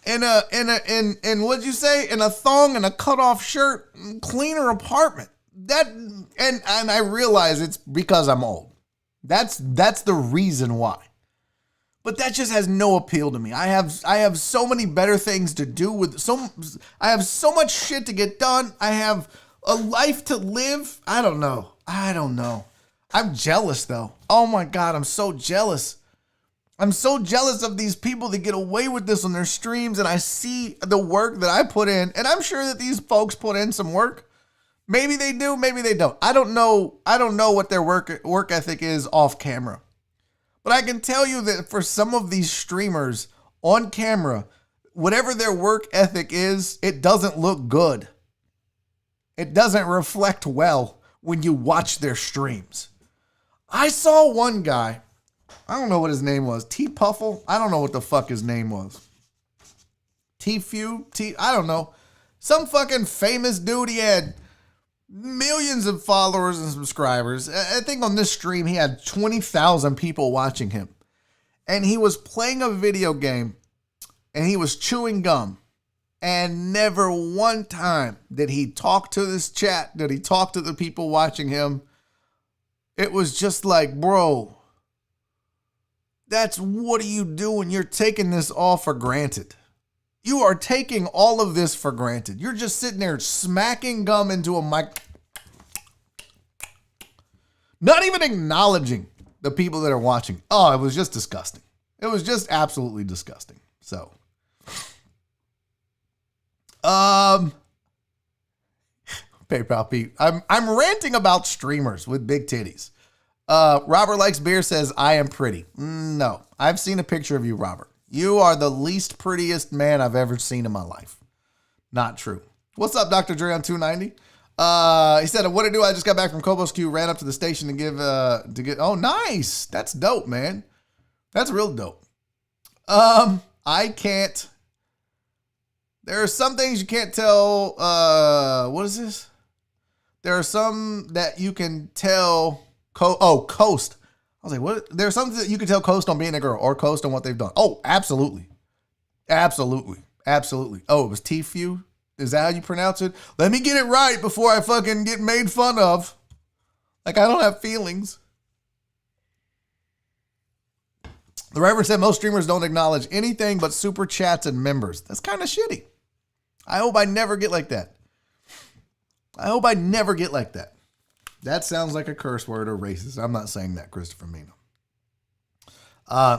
in what'd you say? In a thong and a cut-off shirt, clean her apartment. And I realize it's because I'm old. That's the reason why. But that just has no appeal to me. I have so many better things to do I have so much shit to get done. I have a life to live. I don't know. I'm jealous though. Oh my God, I'm so jealous. I'm so jealous of these people that get away with this on their streams, and I see the work that I put in, and I'm sure that these folks put in some work. Maybe they do, maybe they don't. I don't know what their work ethic is off camera. But I can tell you that for some of these streamers on camera, whatever their work ethic is, it doesn't look good. It doesn't reflect well when you watch their streams. I saw one guy, I don't know what his name was. T-Puffle? I don't know what the fuck his name was. T-Few? I don't know. Some fucking famous dude. He had millions of followers and subscribers. I think on this stream, he had 20,000 people watching him. And he was playing a video game and he was chewing gum. And never one time did he talk to this chat, did he talk to the people watching him. It was just like, bro, what are you doing? You're taking this all for granted. You are taking all of this for granted. You're just sitting there smacking gum into a mic. Not even acknowledging the people that are watching. Oh, it was just disgusting. It was just absolutely disgusting. So, PayPal Pete. I'm ranting about streamers with big titties. Robert Likes Beer says, I am pretty. No, I've seen a picture of you, Robert. You are the least prettiest man I've ever seen in my life. Not true. What's up, Dr. Dre on 290? He said, what to do? I just got back from Cobos Q, ran up to the station to get, oh, nice. That's dope, man. That's real dope. I can't, there are some things you can't tell, what is this? There are some that you can tell, Coast. I was like, what? There's something that you can tell Coast on being a girl or Coast on what they've done. Oh, absolutely. Absolutely. Absolutely. Oh, it was T-Few? Is that how you pronounce it? Let me get it right before I fucking get made fun of. Like, I don't have feelings. The Reverend said most streamers don't acknowledge anything but super chats and members. That's kind of shitty. I hope I never get like that. I hope I never get like that. That sounds like a curse word or racist. I'm not saying that, Christopher Mino.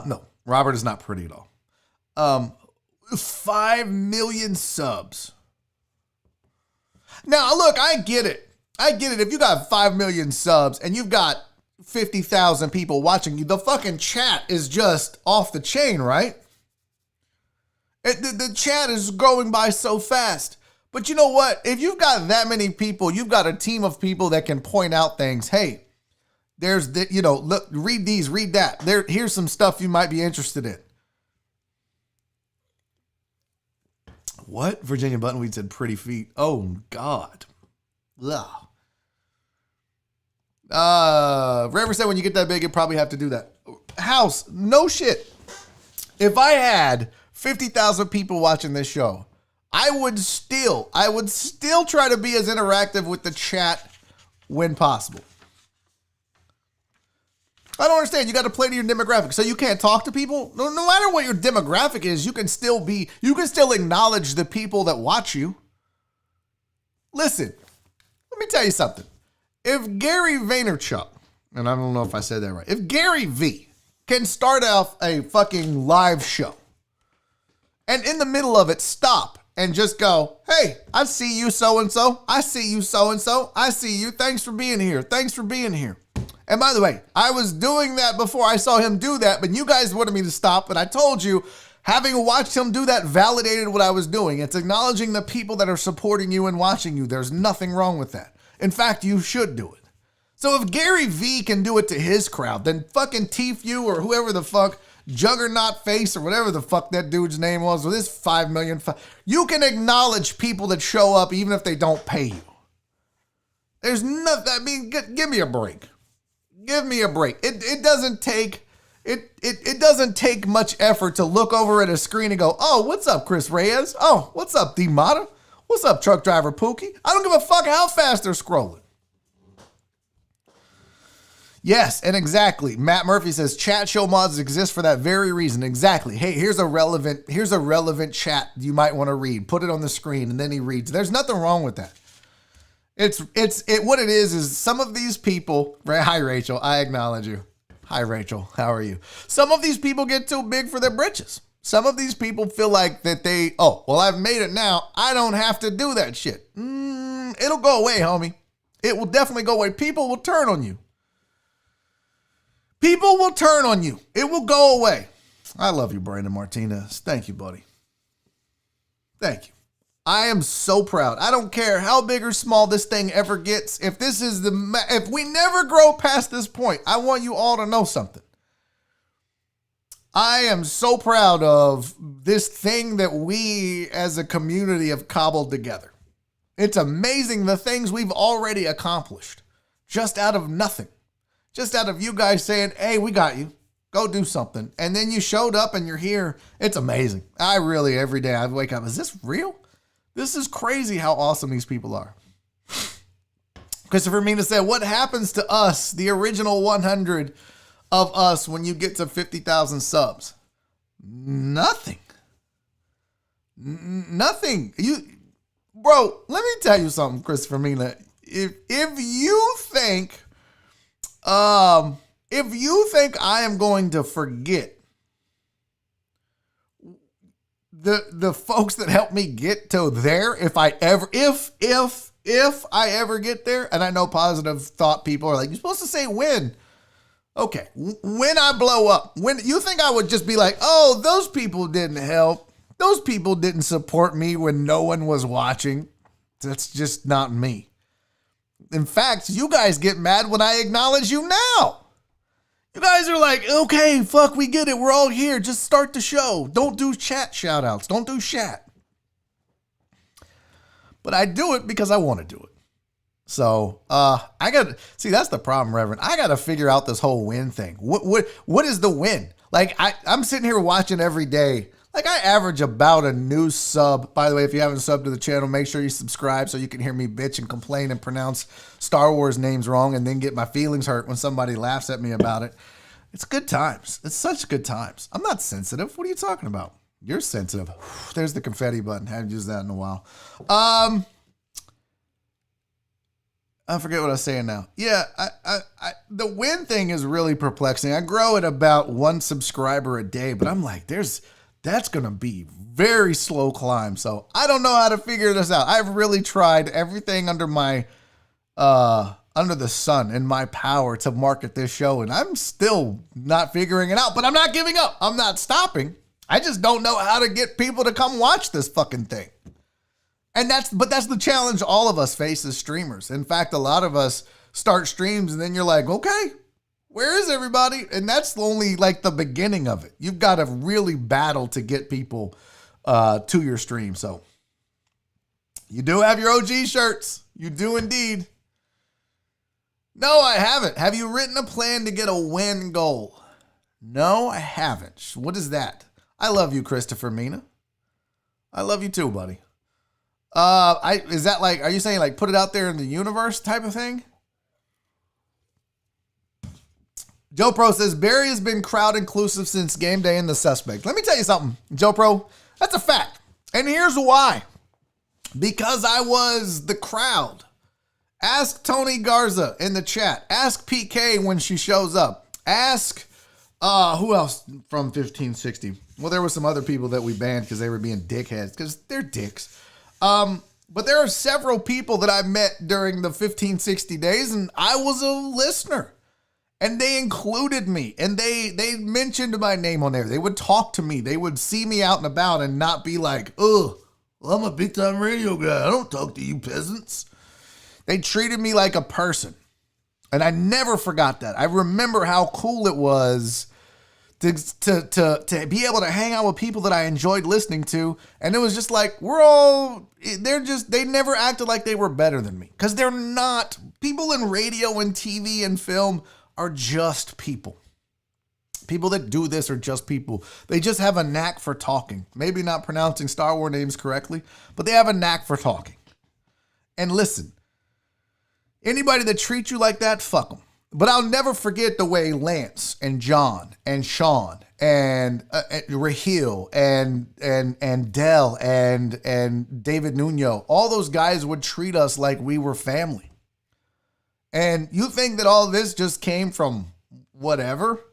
No, Robert is not pretty at all. 5 million subs. Now, look, I get it. If you got 5 million subs and you've got 50,000 people watching you, the fucking chat is just off the chain, right? The chat is growing by so fast. But you know what? If you've got that many people, you've got a team of people that can point out things. Hey, there's the, look, read these, read that. Here's some stuff you might be interested in. What? Virginia Buttonweed said pretty feet. Oh, God. Ugh. Reverend said when you get that big, you probably have to do that. House, no shit. If I had 50,000 people watching this show, I would still try to be as interactive with the chat when possible. I don't understand. You got to play to your demographic. So you can't talk to people? No matter what your demographic is, you can still acknowledge the people that watch you. Listen, let me tell you something. If Gary Vaynerchuk, and I don't know if I said that right, if Gary V can start off a fucking live show and in the middle of it stop and just go, hey, I see you so-and-so. I see you so-and-so. I see you. Thanks for being here. Thanks for being here. And by the way, I was doing that before I saw him do that, but you guys wanted me to stop. But I told you, having watched him do that validated what I was doing. It's acknowledging the people that are supporting you and watching you. There's nothing wrong with that. In fact, you should do it. So if Gary V can do it to his crowd, then fucking T-Few or whoever the fuck, Juggernaut Face or whatever the fuck that dude's name was with his 5 million. You can acknowledge people that show up even if they don't pay you. There's nothing, I mean, give me a break. Give me a break. It doesn't take much effort to look over at a screen and go, oh, what's up, Chris Reyes? Oh, what's up, D Mata? What's up, truck driver Pookie? I don't give a fuck how fast they're scrolling. Yes, and exactly. Matt Murphy says chat show mods exist for that very reason. Exactly. Hey, here's a relevant chat you might want to read. Put it on the screen, and then he reads. There's nothing wrong with that. What it is some of these people. Hi, Rachel. I acknowledge you. Hi, Rachel. How are you? Some of these people get too big for their britches. Some of these people feel like that I've made it now. I don't have to do that shit. It'll go away, homie. It will definitely go away. People will turn on you. People will turn on you. It will go away. I love you, Brandon Martinez. Thank you, buddy. Thank you. I am so proud. I don't care how big or small this thing ever gets. If we never grow past this point, I want you all to know something. I am so proud of this thing that we as a community have cobbled together. It's amazing the things we've already accomplished just out of nothing. Just out of you guys saying, hey, we got you. Go do something. And then you showed up and you're here. It's amazing. I really, every day I wake up, is this real? This is crazy how awesome these people are. Christopher Mina said, what happens to us, the original 100 of us, when you get to 50,000 subs? Nothing. Nothing. Bro, let me tell you something, Christopher Mina. If you think I am going to forget the folks that helped me get to there, if I ever get there, and I know positive thought people are like, you're supposed to say when. Okay, when I blow up, when you think I would just be like, oh, those people didn't help. Those people didn't support me when no one was watching. That's just not me. In fact, you guys get mad when I acknowledge you now. You guys are like, okay, fuck, we get it. We're all here. Just start the show. Don't do chat shout outs. Don't do chat. But I do it because I want to do it. So, that's the problem, Reverend. I got to figure out this whole win thing. What is the win? Like, I'm sitting here watching every day. Like, I average about a new sub. By the way, if you haven't subbed to the channel, make sure you subscribe so you can hear me bitch and complain and pronounce Star Wars names wrong and then get my feelings hurt when somebody laughs at me about it. It's good times. It's such good times. I'm not sensitive. What are you talking about? You're sensitive. There's the confetti button. Haven't used that in a while. I forget what I was saying now. Yeah, the win thing is really perplexing. I grow at about 1 subscriber a day, but I'm like, that's going to be very slow climb. So I don't know how to figure this out. I've really tried everything under the sun in my power to market this show, and I'm still not figuring it out, but I'm not giving up. I'm not stopping. I just don't know how to get people to come watch this fucking thing. And that's the challenge all of us face as streamers. In fact, a lot of us start streams and then you're like, okay, where is everybody? And that's only like the beginning of it. You've got to really battle to get people to your stream. So you do have your OG shirts. You do indeed. No, I haven't. Have you written a plan to get a win goal? No, I haven't. What is that? I love you, Christopher Mina. I love you too, buddy. Is that like, are you saying like put it out there in the universe type of thing? Joe Pro says, Barry has been crowd inclusive since game day in The Suspect. Let me tell you something, Joe Pro. That's a fact. And here's why. Because I was the crowd. Ask Tony Garza in the chat. Ask PK when she shows up. Ask, who else from 1560? Well, there were some other people that we banned because they were being dickheads, because they're dicks. But there are several people that I met during the 1560 days, and I was a listener. And they included me, and they mentioned my name on there. They would talk to me. They would see me out and about and not be like, oh, well, I'm a big-time radio guy. I don't talk to you peasants. They treated me like a person, and I never forgot that. I remember how cool it was to be able to hang out with people that I enjoyed listening to, and it was just like, they never acted like they were better than me, because they're not. People in radio and TV and film are just people. People that do this are just people. They just have a knack for talking. Maybe not pronouncing Star Wars names correctly, but they have a knack for talking. And listen, anybody that treats you like that, fuck them. But I'll never forget the way Lance and John and Sean and Raheel and Dell and David Nuno, all those guys would treat us like we were family. And you think that all this just came from whatever?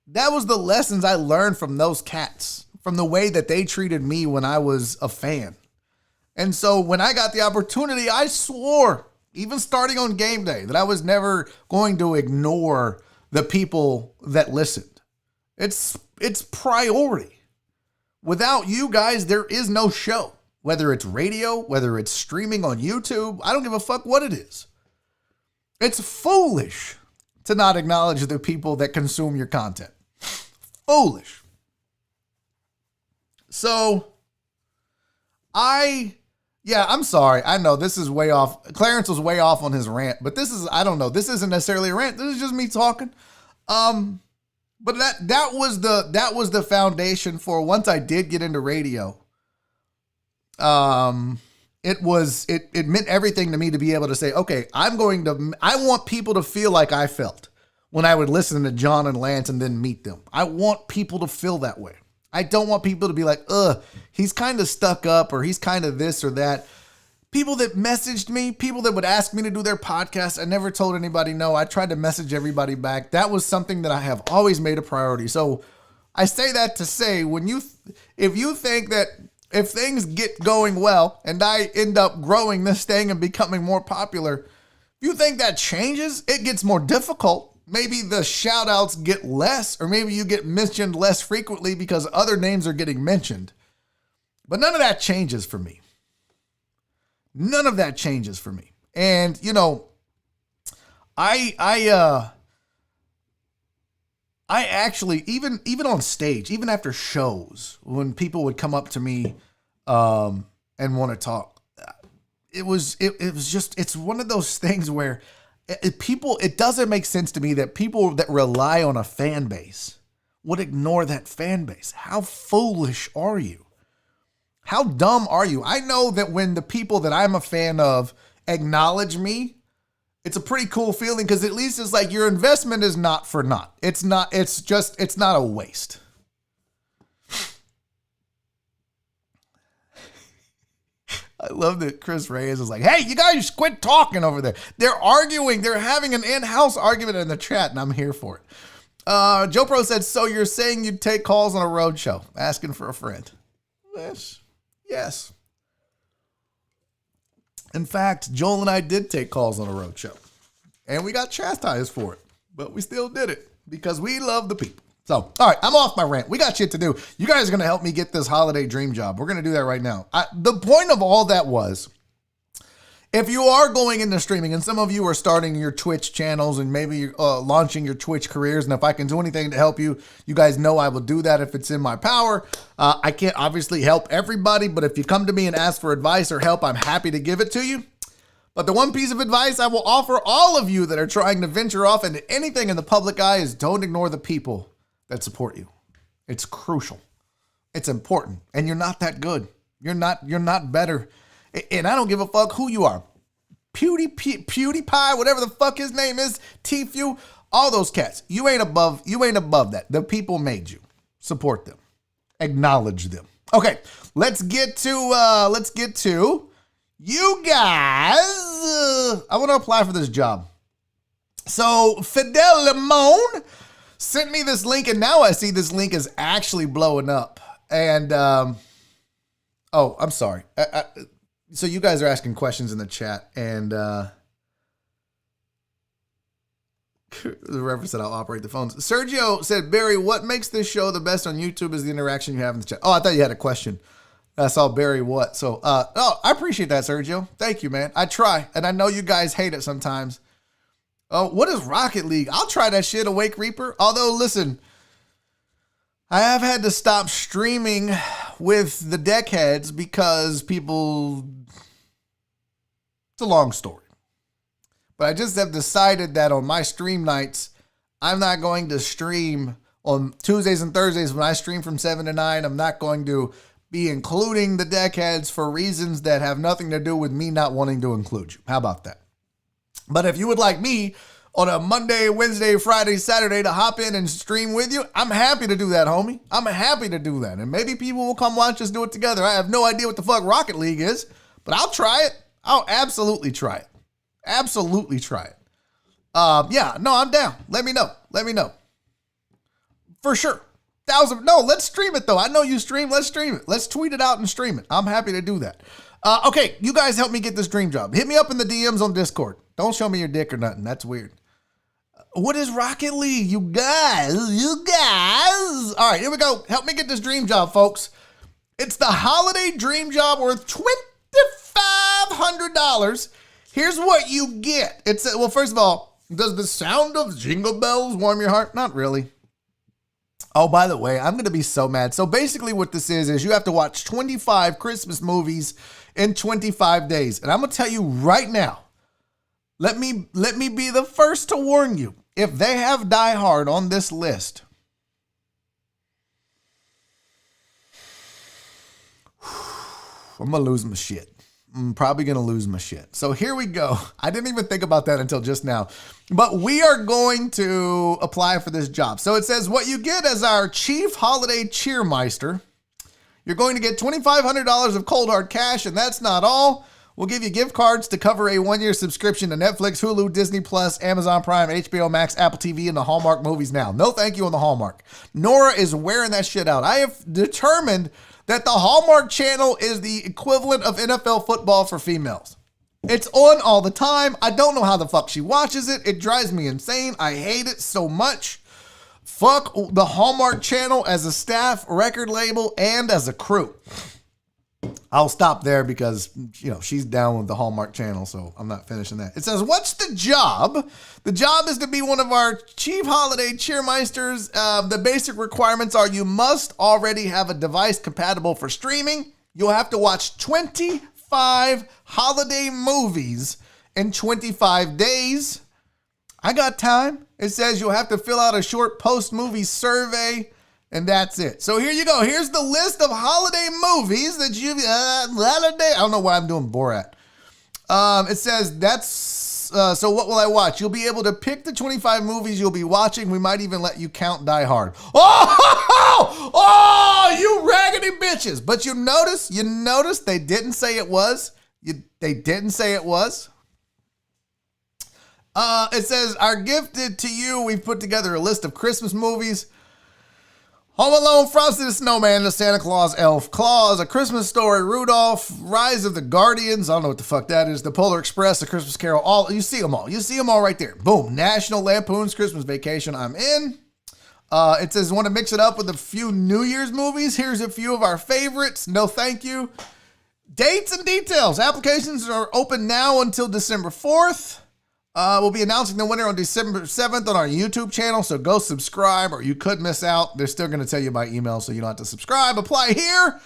That was the lessons I learned from those cats, from the way that they treated me when I was a fan. And so when I got the opportunity, I swore, even starting on game day, that I was never going to ignore the people that listened. It's priority. Without you guys, there is no show. Whether it's radio, whether it's streaming on YouTube, I don't give a fuck what it is. It's foolish to not acknowledge the people that consume your content. Foolish. So, I Yeah, I'm sorry. I know this is way off. Clarence was way off on his rant, but this is, I don't know. This isn't necessarily a rant. This is just me talking. But that was the foundation for once I did get into radio. It meant everything to me to be able to say, okay, I want people to feel like I felt when I would listen to John and Lance and then meet them. I want people to feel that way. I don't want people to be like, he's kind of stuck up or he's kind of this or that. People that messaged me, people that would ask me to do their podcast, I never told anybody no. I tried to message everybody back. That was something that I have always made a priority. So I say that to say, if you think that if things get going well and I end up growing this thing and becoming more popular, if you think that changes, it gets more difficult. Maybe the shout outs get less, or maybe you get mentioned less frequently because other names are getting mentioned. But none of that changes for me. None of that changes for me. And, I actually, even on stage, even after shows, when people would come up to me and want to talk, it was just, it's one of those things where it doesn't make sense to me that people that rely on a fan base would ignore that fan base. How foolish are you? How dumb are you? I know that when the people that I'm a fan of acknowledge me, it's a pretty cool feeling because at least it's like your investment is not for naught. It's not a waste. I love that Chris Reyes is like, hey, you guys quit talking over there. They're arguing. They're having an in-house argument in the chat, and I'm here for it. Joe Pro said, so you're saying you'd take calls on a road show, asking for a friend? Yes. In fact, Joel and I did take calls on a road show, and we got chastised for it, but we still did it because we love the people. So, all right, I'm off my rant. We got shit to do. You guys are going to help me get this holiday dream job. We're going to do that right now. The point of all that was, if you are going into streaming, and some of you are starting your Twitch channels and maybe launching your Twitch careers, and if I can do anything to help you, you guys know I will do that if it's in my power. I can't obviously help everybody, but if you come to me and ask for advice or help, I'm happy to give it to you. But the one piece of advice I will offer all of you that are trying to venture off into anything in the public eye is don't ignore the people that support you. It's crucial. It's important. And you're not that good. You're not better. And I don't give a fuck who you are. PewDiePie, whatever the fuck his name is, Tfue, all those cats. You ain't above that. The people made you. Support them. Acknowledge them. Okay, let's get to you guys. I want to apply for this job. So Fidel Limon sent me this link, and now I see this link is actually blowing up. And, I'm sorry. So you guys are asking questions in the chat, and the reference that I'll operate the phones. Sergio said, Barry, what makes this show the best on YouTube is the interaction you have in the chat. Oh, I thought you had a question. I saw Barry what. So, I appreciate that, Sergio. Thank you, man. I try, and I know you guys hate it sometimes. Oh, what is Rocket League? I'll try that shit, Awake Reaper. Although, listen, I have had to stop streaming with the deckheads because it's a long story. But I just have decided that on my stream nights, I'm not going to stream on Tuesdays and Thursdays when I stream from 7 to 9. I'm not going to be including the deckheads for reasons that have nothing to do with me not wanting to include you. How about that? But if you would like me on a Monday, Wednesday, Friday, Saturday to hop in and stream with you, I'm happy to do that, homie. I'm happy to do that. And maybe people will come watch us do it together. I have no idea what the fuck Rocket League is, but I'll try it. I'll absolutely try it. Absolutely try it. I'm down. Let me know. For sure. Let's stream it though. I know you stream. Let's stream it. Let's tweet it out and stream it. I'm happy to do that. Okay, you guys help me get this dream job. Hit me up in the DMs on Discord. Don't show me your dick or nothing. That's weird. What is Rocket League? You guys. All right, here we go. Help me get this dream job, folks. It's the holiday dream job worth $2,500. Here's what you get. Well, first of all, does the sound of jingle bells warm your heart? Not really. Oh, by the way, I'm going to be so mad. So basically what this is you have to watch 25 Christmas movies in 25 days. And I'm going to tell you right now, let me be the first to warn you. If they have Die Hard on this list, I'm going to lose my shit. I'm probably going to lose my shit. So here we go. I didn't even think about that until just now. But we are going to apply for this job. So it says what you get as our chief holiday cheermeister. You're going to get $2,500 of cold hard cash, and that's not all. We'll give you gift cards to cover a 1-year subscription to Netflix, Hulu, Disney Plus, Amazon Prime, HBO Max, Apple TV, and the Hallmark movies now. No thank you on the Hallmark. Nora is wearing that shit out. I have determined that the Hallmark Channel is the equivalent of NFL football for females. It's on all the time. I don't know how the fuck she watches it. It drives me insane. I hate it so much. Fuck the Hallmark Channel as a staff, record label, and as a crew. I'll stop there because, she's down with the Hallmark Channel, so I'm not finishing that. It says, what's the job? The job is to be one of our chief holiday cheermeisters. The basic requirements are you must already have a device compatible for streaming. You'll have to watch 25 holiday movies in 25 days. I got time. It says you'll have to fill out a short post-movie survey. And that's it. So here you go. Here's the list of holiday movies that I don't know why I'm doing Borat. It says so what will I watch? You'll be able to pick the 25 movies you'll be watching. We might even let you count Die Hard. Oh, you raggedy bitches. But you notice they didn't say it was. They didn't say it was. It says, our gifted to you, we've put together a list of Christmas movies. Home Alone, Frosty the Snowman, The Santa Claus, Elf, Claus, A Christmas Story, Rudolph, Rise of the Guardians, I don't know what the fuck that is, The Polar Express, A Christmas Carol, you see them all. You see them all right there. Boom. National Lampoon's Christmas Vacation, I'm in. It says, want to mix it up with a few New Year's movies? Here's a few of our favorites. No thank you. Dates and details. Applications are open now until December 4th. We'll be announcing the winner on December 7th on our YouTube channel, so go subscribe or you could miss out. They're still going to tell you by email, so you don't have to subscribe. Apply here.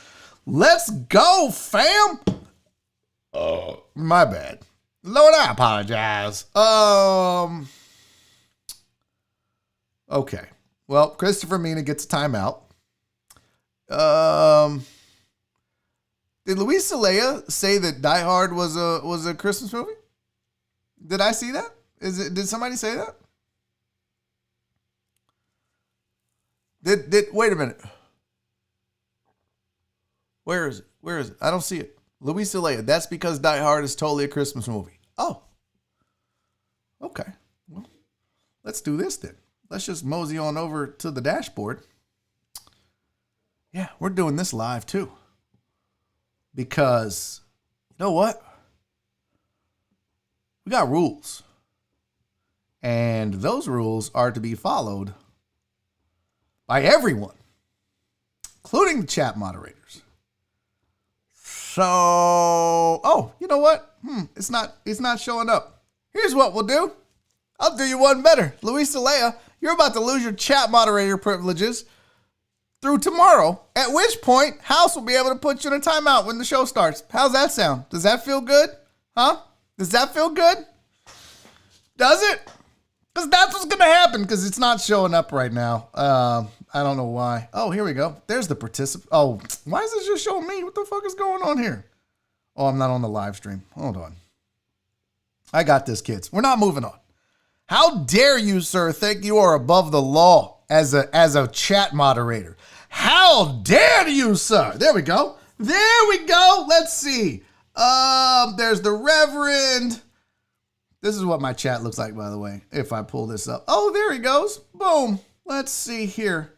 Let's go, fam. Oh, my bad. Lord, I apologize. Okay. Well, Christopher Mina gets a timeout. Did Luis Celaya say that Die Hard was a Christmas movie? Did I see that? Did somebody say that? Wait a minute. Where is it? I don't see it. Luis Celaya. That's because Die Hard is totally a Christmas movie. Oh. Okay. Well, let's do this then. Let's just mosey on over to the dashboard. Yeah, we're doing this live too. Because, you know what? We got rules. And those rules are to be followed by everyone, including the chat moderators. So, you know what? It's not showing up. Here's what we'll do. I'll do you one better. Luis Celaya, you're about to lose your chat moderator privileges through tomorrow, at which point House will be able to put you in a timeout when the show starts. How's that sound? Does that feel good? Huh? Does that feel good? Does it? Because that's what's going to happen because it's not showing up right now. I don't know why. Oh, here we go. There's the participant. Oh, why is this just showing me? What the fuck is going on here? Oh, I'm not on the live stream. Hold on. I got this, kids. We're not moving on. How dare you, sir, think you are above the law as a chat moderator? How dare you, sir? There we go. There we go. Let's see. There's the Reverend. This is what my chat looks like, by the way, if I pull this up. Oh, there he goes. Boom. Let's see here.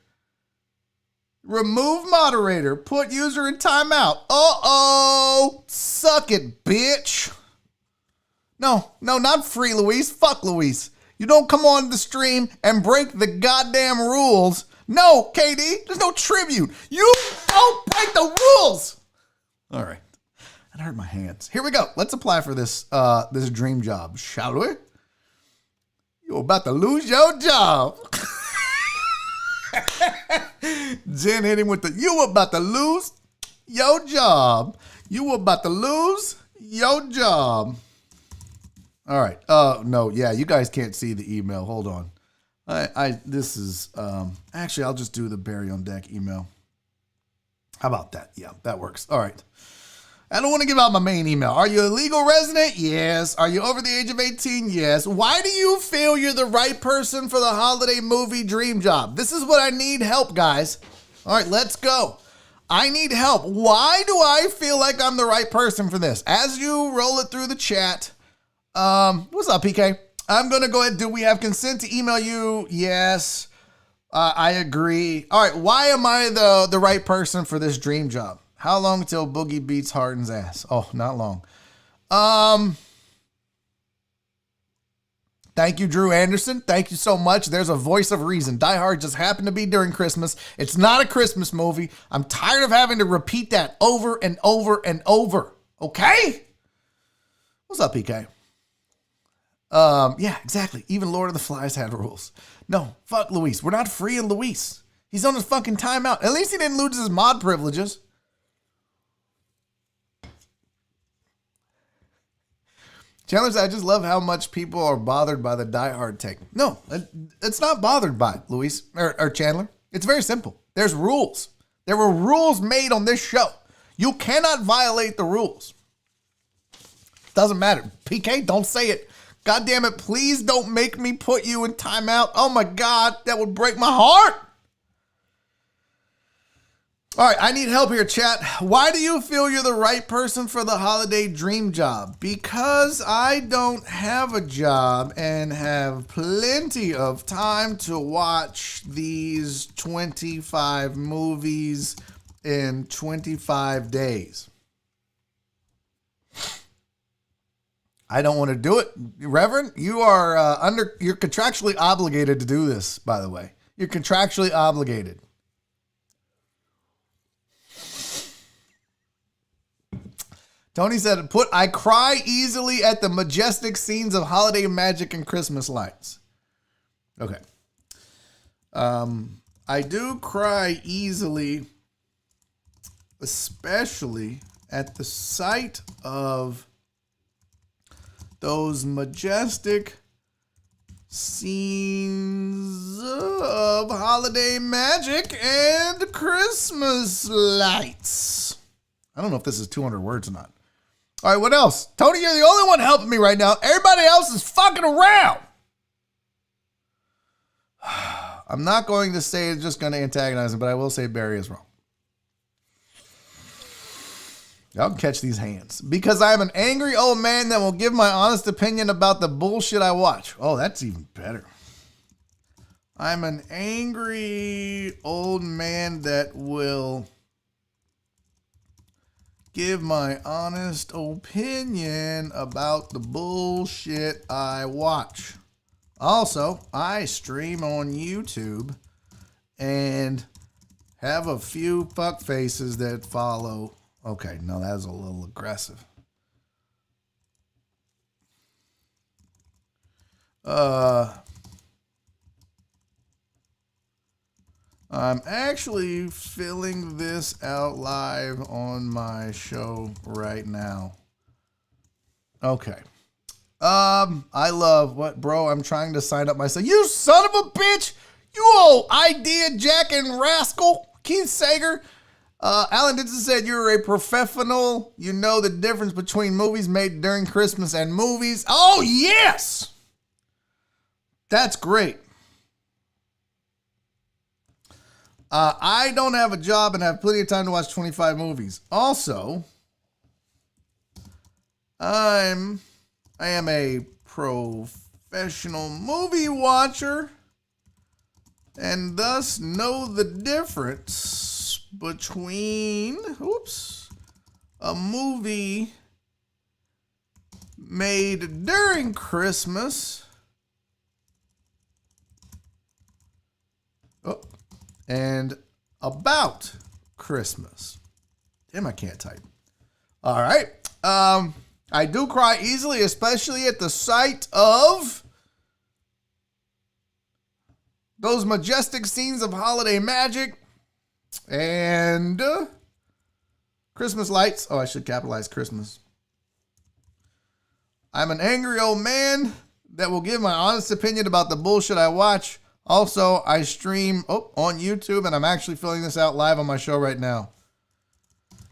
Remove moderator. Put user in timeout. Uh-oh. Suck it, bitch. No, not free, Luis. Fuck Luis. You don't come on the stream and break the goddamn rules. No, KD, there's no tribute. You don't break the rules. All right. That hurt my hands. Here we go. Let's apply for this dream job, shall we? You're about to lose your job. Jen hit him with the, you were about to lose your job. You were about to lose your job. All right. No, yeah, you guys can't see the email. Hold on. This is, actually, I'll just do the Barry on Deck email. How about that? Yeah, that works. All right. I don't want to give out my main email. Are you a legal resident? Yes. Are you over the age of 18? Yes. Why do you feel you're the right person for the holiday movie dream job? This is what I need help, guys. All right, let's go. I need help. Why do I feel like I'm the right person for this? As you roll it through the chat, what's up, PK? I'm going to go ahead. Do we have consent to email you? Yes. I agree. All right. Why am I the right person for this dream job? How long till Boogie beats Harden's ass? Oh, not long. Thank you, Drew Anderson. Thank you so much. There's a voice of reason. Die Hard just happened to be during Christmas. It's not a Christmas movie. I'm tired of having to repeat that over and over and over. Okay? What's up, PK? Yeah, exactly. Even Lord of the Flies had rules. No, fuck Luis. We're not freeing Luis. He's on his fucking timeout. At least he didn't lose his mod privileges. Chandler, I just love how much people are bothered by the Die Hard take. No, it's not bothered by it, Luis or Chandler. It's very simple. There's rules. There were rules made on this show. You cannot violate the rules. Doesn't matter. PK, don't say it. God damn it, please don't make me put you in timeout. Oh my God, that would break my heart. All right, I need help here, chat. Why do you feel you're the right person for the holiday dream job? Because I don't have a job and have plenty of time to watch these 25 movies in 25 days. I don't want to do it. Reverend, you are you're contractually obligated to do this, by the way. You're contractually obligated. Tony said, I cry easily at the majestic scenes of holiday magic and Christmas lights. Okay. I do cry easily, especially at the sight of those majestic scenes of holiday magic and Christmas lights. I don't know if this is 200 words or not. All right, what else? Tony, you're the only one helping me right now. Everybody else is fucking around. I'm not going to say it's just going to antagonize him, but I will say Barry is wrong. Y'all can catch these hands. Because I am an angry old man that will give my honest opinion about the bullshit I watch. Oh, that's even better. I'm an angry old man that will give my honest opinion about the bullshit I watch. Also, I stream on YouTube and have a few fuck faces that follow. Okay, no, that was a little aggressive. I'm actually filling this out live on my show right now. Okay. I love what, bro? I'm trying to sign up myself. You son of a bitch! You old idea jacking rascal! Keith Sager. Alan Dixon said you're a professional. You know the difference between movies made during Christmas and movies. Oh, yes! That's great. I don't have a job and have plenty of time to watch 25 movies. Also, I am a professional movie watcher and thus know the difference between, a movie made during Christmas and about Christmas. Damn, I can't type. All right. I do cry easily, especially at the sight of those those majestic scenes of holiday magic and Christmas lights. Oh, I should capitalize Christmas. I'm an angry old man that will give my honest opinion about the bullshit I watch. Also, I stream on YouTube, and I'm actually filling this out live on my show right now.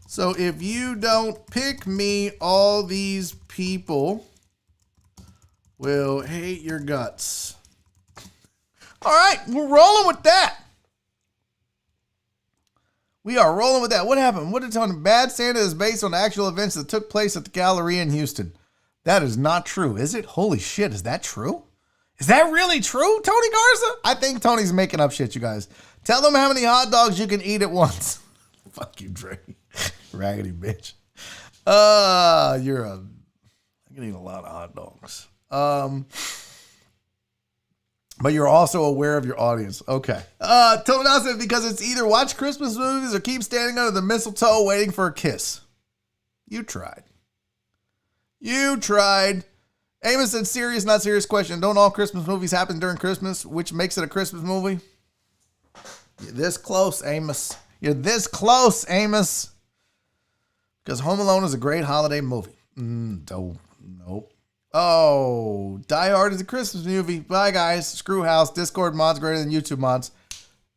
So if you don't pick me, all these people will hate your guts. All right, we're rolling with that. We are rolling with that. What happened? What did Tony? Bad Santa is based on actual events that took place at the Galleria in Houston. That is not true, is it? Holy shit, is that true? Is that really true, Tony Garza? I think Tony's making up shit, you guys. Tell them how many hot dogs you can eat at once. Fuck you, Dre. Raggedy bitch. I can eat a lot of hot dogs. But you're also aware of your audience. Okay. Tony said because it's either watch Christmas movies or keep standing under the mistletoe waiting for a kiss. You tried. You tried. Amos said, serious, not serious question. Don't all Christmas movies happen during Christmas, which makes it a Christmas movie? You're this close, Amos. You're this close, Amos. Because Home Alone is a great holiday movie. Nope. Oh, Die Hard is a Christmas movie. Bye, guys. Screw House. Discord mods greater than YouTube mods.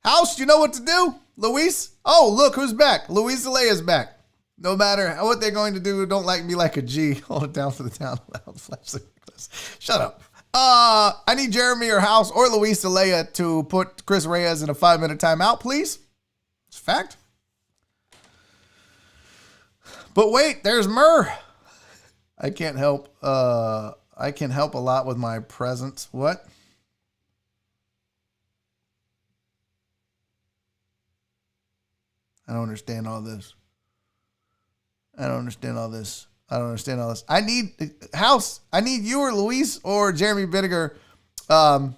House, you know what to do? Luis? Oh, look, who's back? Luis Alea's back. No matter what they're going to do, don't like me like a G. Hold it down for the town. Shut up. I need Jeremy or House or Luis Alea to put Chris Reyes in a 5-minute timeout, please. It's a fact. But wait, there's Murr. I can't help. I can help a lot with my presence. What? I don't understand all this. I need House. I need you or Luis or Jeremy Vinegar to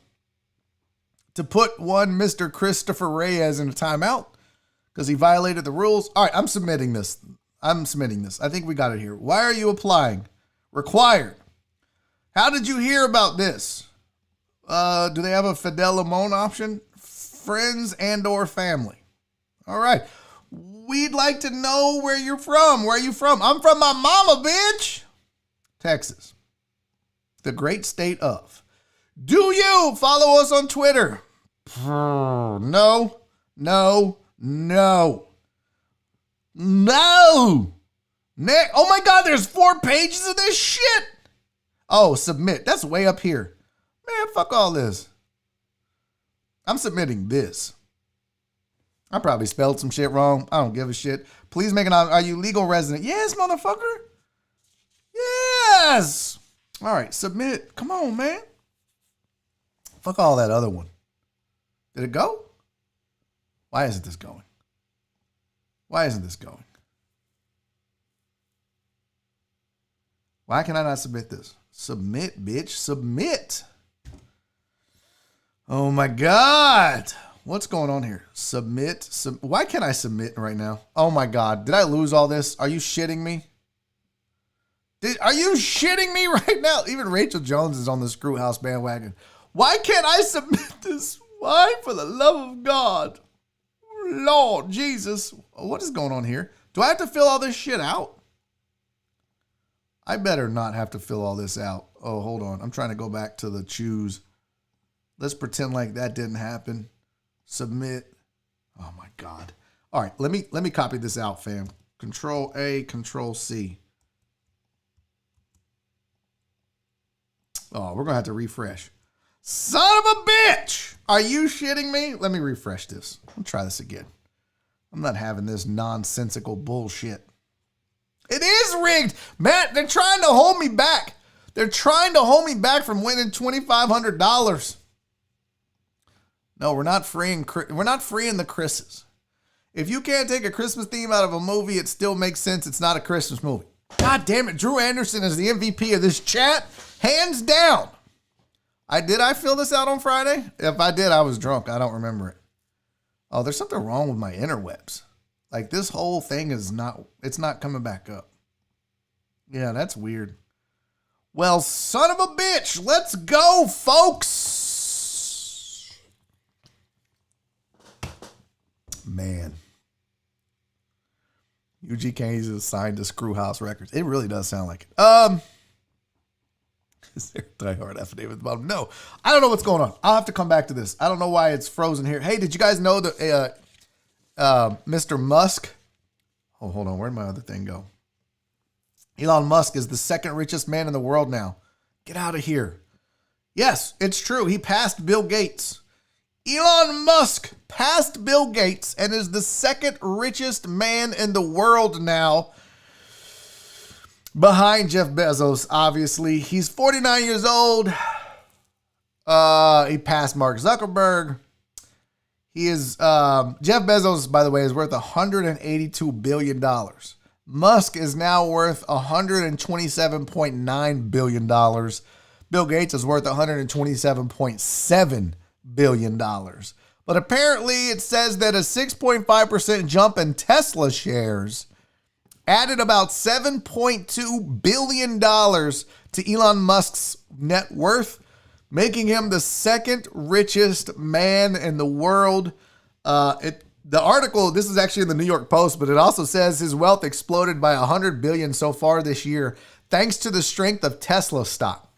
put one Mr. Christopher Reyes in a timeout because he violated the rules. All right, I'm submitting this. I think we got it here. Why are you applying? Required. How did you hear about this? Do they have a Fidel Limon option? Friends and or family. All right. We'd like to know where you're from. Where are you from? I'm from my mama, bitch. Texas. The great state of. Do you follow us on Twitter? No. Nick, oh my God, there's 4 pages of this shit. Oh, submit. That's way up here. Man, fuck all this. I'm submitting this. I probably spelled some shit wrong. I don't give a shit. Please make are you legal resident? Yes, motherfucker. Yes. All right, submit. Come on, man. Fuck all that other one. Did it go? Why isn't this going? Why can I not submit this? Submit, bitch. Submit. Oh my God. What's going on here? Submit. Why can't I submit right now? Oh my God. Did I lose all this? Are you shitting me? Are you shitting me right now? Even Rachel Jones is on the Screw House bandwagon. Why can't I submit this? Why? For the love of God. Lord Jesus. What is going on here? Do I have to fill all this shit out? I better not have to fill all this out. Oh, hold on. I'm trying to go back to the choose. Let's pretend like that didn't happen. Submit. Oh my God. All right, let me copy this out, fam. Control A, Control C. Oh, we're gonna have to refresh. Son of a bitch! Are you shitting me? Let me refresh this. I'll try this again. I'm not having this nonsensical bullshit. It is rigged. Matt, they're trying to hold me back. They're trying to hold me back from winning $2,500. No, we're not freeing the Chris's. If you can't take a Christmas theme out of a movie, it still makes sense. It's not a Christmas movie. God damn it. Drew Anderson is the MVP of this chat. Hands down. Did I fill this out on Friday? If I did, I was drunk. I don't remember it. Oh, there's something wrong with my interwebs. Like this whole thing it's not coming back up. Yeah, that's weird. Well, son of a bitch. Let's go, folks. Man. UGK is signed to Screwhouse Records. It really does sound like it. Is there a diehard affidavit at the bottom? No. I don't know what's going on. I'll have to come back to this. I don't know why it's frozen here. Hey, did you guys know that Mr. Musk... Oh, hold on. Where'd my other thing go? Elon Musk is the second richest man in the world now. Get out of here. Yes, it's true. He passed Bill Gates. Elon Musk passed Bill Gates and is the second richest man in the world now. Behind Jeff Bezos, obviously. He's 49 years old. He passed Mark Zuckerberg. He is, Jeff Bezos, by the way, is worth $182 billion. Musk is now worth $127.9 billion. Bill Gates is worth $127.7 billion. But apparently it says that a 6.5% jump in Tesla shares added about $7.2 billion to Elon Musk's net worth, making him the second richest man in the world. The article, this is actually in the New York Post, but it also says his wealth exploded by $100 billion so far this year, thanks to the strength of Tesla stock,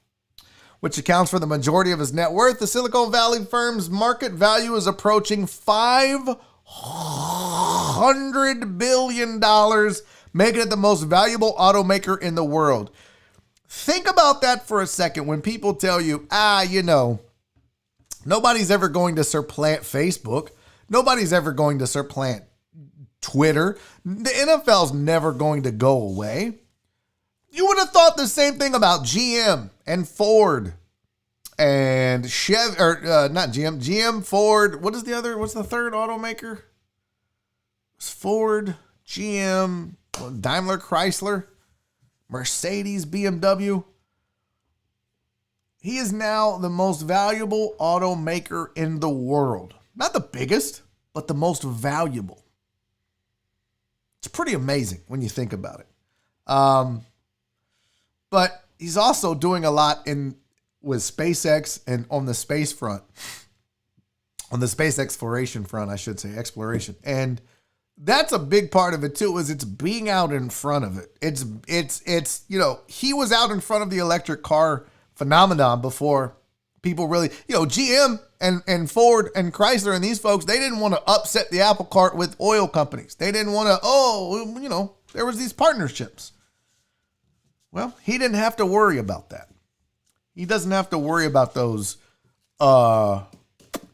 which accounts for the majority of his net worth. The Silicon Valley firm's market value is approaching $500 billion, making it the most valuable automaker in the world. Think about that for a second when people tell you, nobody's ever going to supplant Facebook. Nobody's ever going to supplant Twitter. The NFL's never going to go away. You would have thought the same thing about GM and Ford and not GM, Ford. What's the third automaker? It's Ford, GM, Daimler, Chrysler, Mercedes, BMW. He is now the most valuable automaker in the world. Not the biggest, but the most valuable. It's pretty amazing when you think about it. But he's also doing a lot with SpaceX and on the space front. On the space exploration front, I should say, exploration. And that's a big part of it too, is it's being out in front of it. It's he was out in front of the electric car phenomenon before people really, GM and Ford and Chrysler and these folks, they didn't want to upset the apple cart with oil companies. They didn't want to, there was these partnerships. Well, he didn't have to worry about that. He doesn't have to worry about those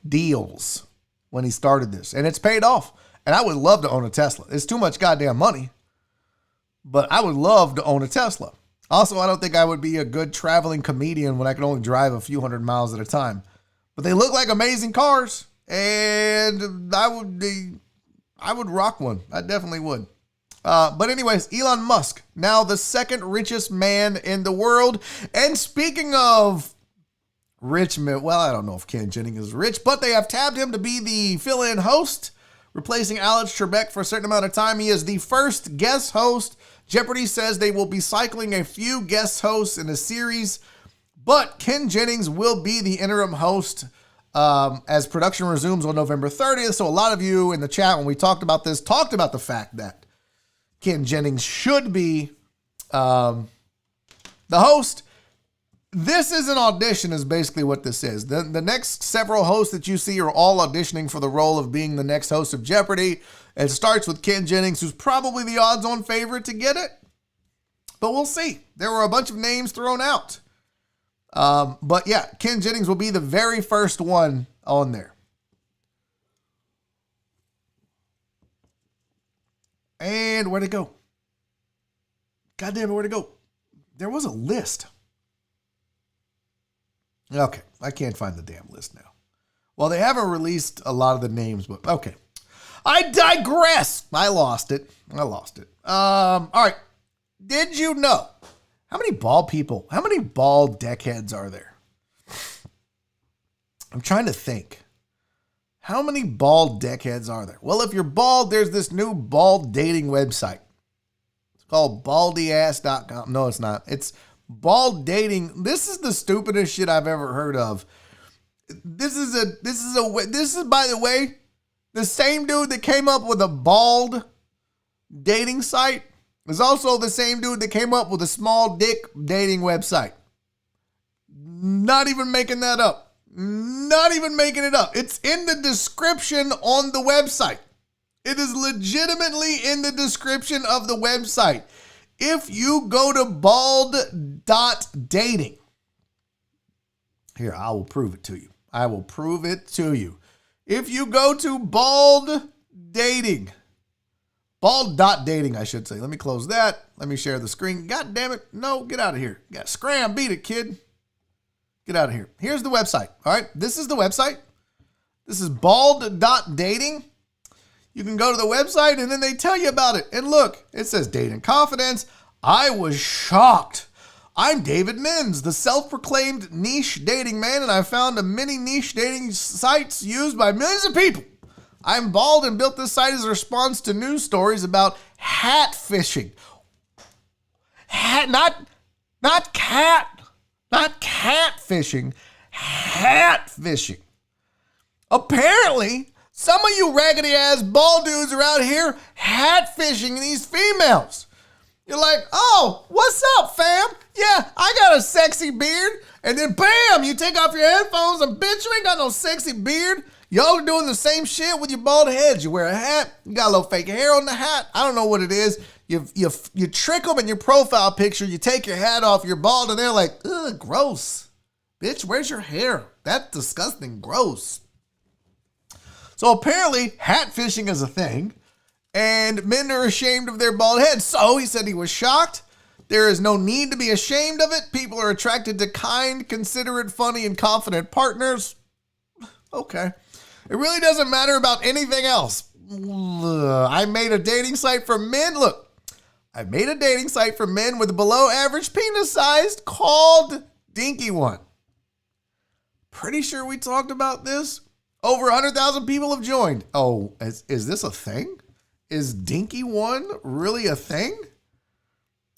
deals when he started this. And it's paid off. And I would love to own a Tesla. It's too much goddamn money. But I would love to own a Tesla. Also, I don't think I would be a good traveling comedian when I can only drive a few hundred miles at a time. But they look like amazing cars. And I would rock one. I definitely would. But anyways, Elon Musk, now the second richest man in the world. And speaking of rich men, well, I don't know if Ken Jennings is rich, but they have tabbed him to be the fill-in host, replacing Alex Trebek for a certain amount of time. He is the first guest host. Jeopardy says they will be cycling a few guest hosts in a series, but Ken Jennings will be the interim host as production resumes on November 30th. So a lot of you in the chat, when we talked about this, talked about the fact that Ken Jennings should be the host. This is an audition is basically what this is. The next several hosts that you see are all auditioning for the role of being the next host of Jeopardy. It starts with Ken Jennings, who's probably the odds-on favorite to get it. But we'll see. There were a bunch of names thrown out. But yeah, Ken Jennings will be the very first one on there. And where'd it go? God damn it, where'd it go? There was a list. Okay, I can't find the damn list now. Well, they haven't released a lot of the names, but okay. I digress. I lost it. All right. Did you know? How many bald deckheads are there? I'm trying to think. How many bald deckheads are there? Well, if you're bald, there's this new bald dating website. It's called baldyass.com. No, it's not. It's bald dating. This is the stupidest shit I've ever heard of. This is by the way, The same dude that came up with a bald dating site is also the same dude that came up with a small dick dating website. Not even making that up. Not even making it up. It's in the description on the website. It is legitimately in the description of the website. If you go to bald.dating, here, I will prove it to you. I will prove it to you. If you go to bald.dating, I should say. Let me close that. Let me share the screen. God damn it. No, get out of here. Scram, beat it, kid. Get out of here. Here's the website. All right, this is the website. This is bald.dating. You can go to the website and then they tell you about it. And look, it says dating confidence. I was shocked. I'm David Menz, the self-proclaimed niche dating man, and I found many niche dating sites used by millions of people. I'm bald and built this site as a response to news stories about hat fishing. Not cat fishing, hat fishing. Apparently, some of you raggedy ass bald dudes are out here hat fishing these females. You're like, oh, what's up, fam? Yeah, I got a sexy beard. And then bam, you take off your headphones and bitch, you ain't got no sexy beard. Y'all are doing the same shit with your bald heads. You wear a hat, you got a little fake hair on the hat. I don't know what it is. You trick them in your profile picture. You take your hat off, you're bald, and they're like, ugh, gross. Bitch, where's your hair? That's disgusting, gross. So apparently, hat fishing is a thing, and men are ashamed of their bald heads. So he said he was shocked. There is no need to be ashamed of it. People are attracted to kind, considerate, funny, and confident partners. Okay. It really doesn't matter about anything else. I made a dating site for men. Look, I made a dating site for men with below average penis size called Dinky One. Pretty sure we talked about this. Over 100,000 people have joined. Oh, is this a thing? Is Dinky One really a thing?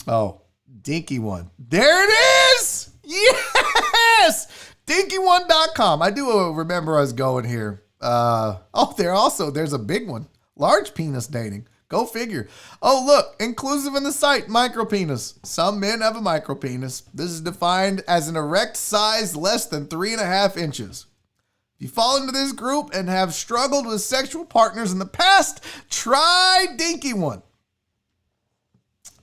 Oh, Dinky One. There it is! Yes! Dinky1.com. I do remember us going here. There's a big one. Large penis dating. Go figure. Oh, look, inclusive in the site, micropenis. Some men have a micropenis. This is defined as an erect size less than 3.5 inches. If you fall into this group and have struggled with sexual partners in the past, try Dinky One.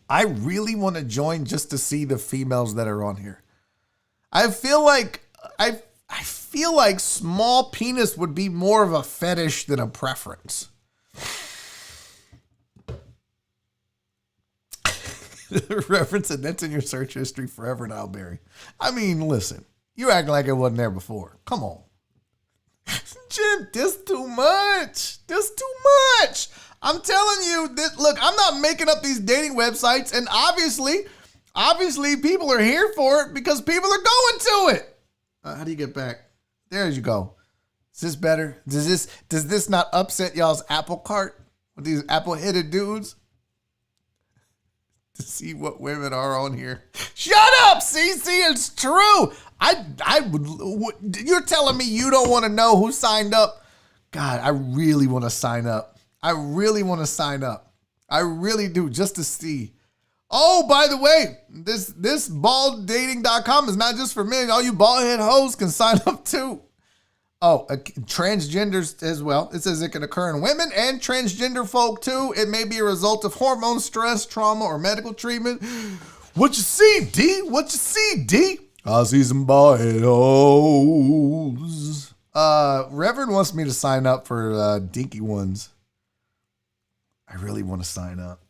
I really want to join just to see the females that are on here. I feel like small penis would be more of a fetish than a preference. Reference and that's in your search history forever now, Barry. I mean, listen, you acting like it wasn't there before. Come on. Jim, this too much. This too much. I'm telling you, look, I'm not making up these dating websites, and obviously people are here for it because people are going to it. How do you get back? There you go. Is this better? Does this not upset y'all's apple cart with these apple-headed dudes? To see what women are on here. Shut up, CC. It's true. You're telling me you don't want to know who signed up? God, I really want to sign up. I really do, just to see. Oh, by the way, this balddating.com is not just for men. All you bald-head hoes can sign up too. Oh, transgenders as well. It says it can occur in women and transgender folk too. It may be a result of hormone stress, trauma, or medical treatment. What you see, D? What you see, D? I see some bald-head hoes. Reverend wants me to sign up for Dinky Ones. I really want to sign up.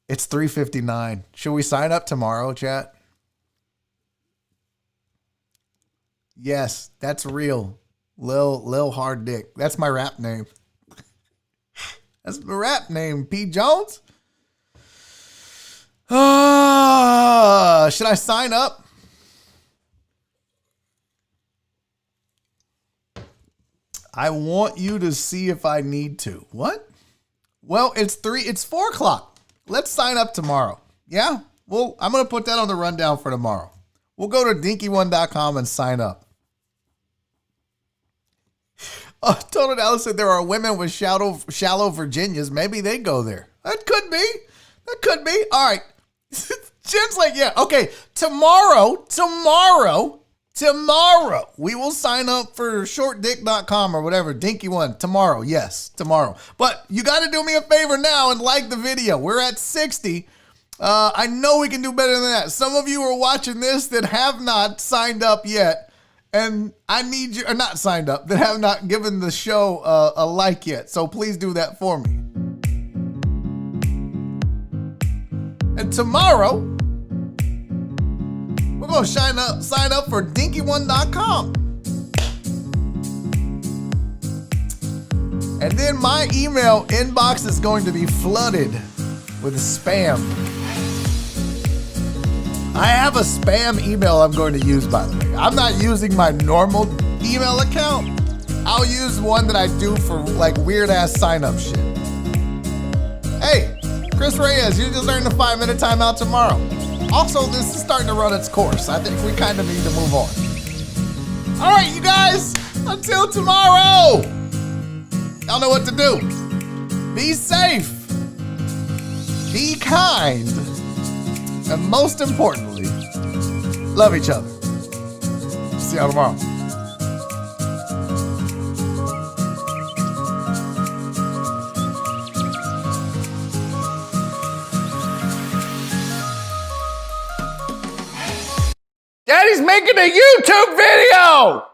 It's 3:59. Should we sign up tomorrow, chat? Yes, that's real. Lil Hard Dick. That's my rap name. That's my rap name, P. Jones. Should I sign up? I want you to see if I need to. What? Well, it's 4 o'clock. Let's sign up tomorrow. Yeah? Well, I'm going to put that on the rundown for tomorrow. We'll go to dinky1.com and sign up. Total Dallas said there are women with shallow Virginias. Maybe they go there. That could be. All right. Jen's like, yeah, okay. Tomorrow, we will sign up for shortdick.com or whatever. Dinky one. Tomorrow. Yes, tomorrow. But you got to do me a favor now and like the video. We're at 60. I know we can do better than that. Some of you are watching this that have not signed up yet. And I need you, or not signed up, that have not given the show a like yet. So please do that for me. And tomorrow, we're going to sign up for dinky1.com. And then my email inbox is going to be flooded with spam. I have a spam email I'm going to use, by the way. I'm not using my normal email account. I'll use one that I do for like weird ass sign up shit. Hey, Chris Reyes, you just earned a 5-minute timeout tomorrow. Also, this is starting to run its course. I think we kind of need to move on. All right, you guys, until tomorrow. Y'all know what to do. Be safe. Be kind. And most importantly, love each other. See y'all tomorrow. Daddy's making a YouTube video!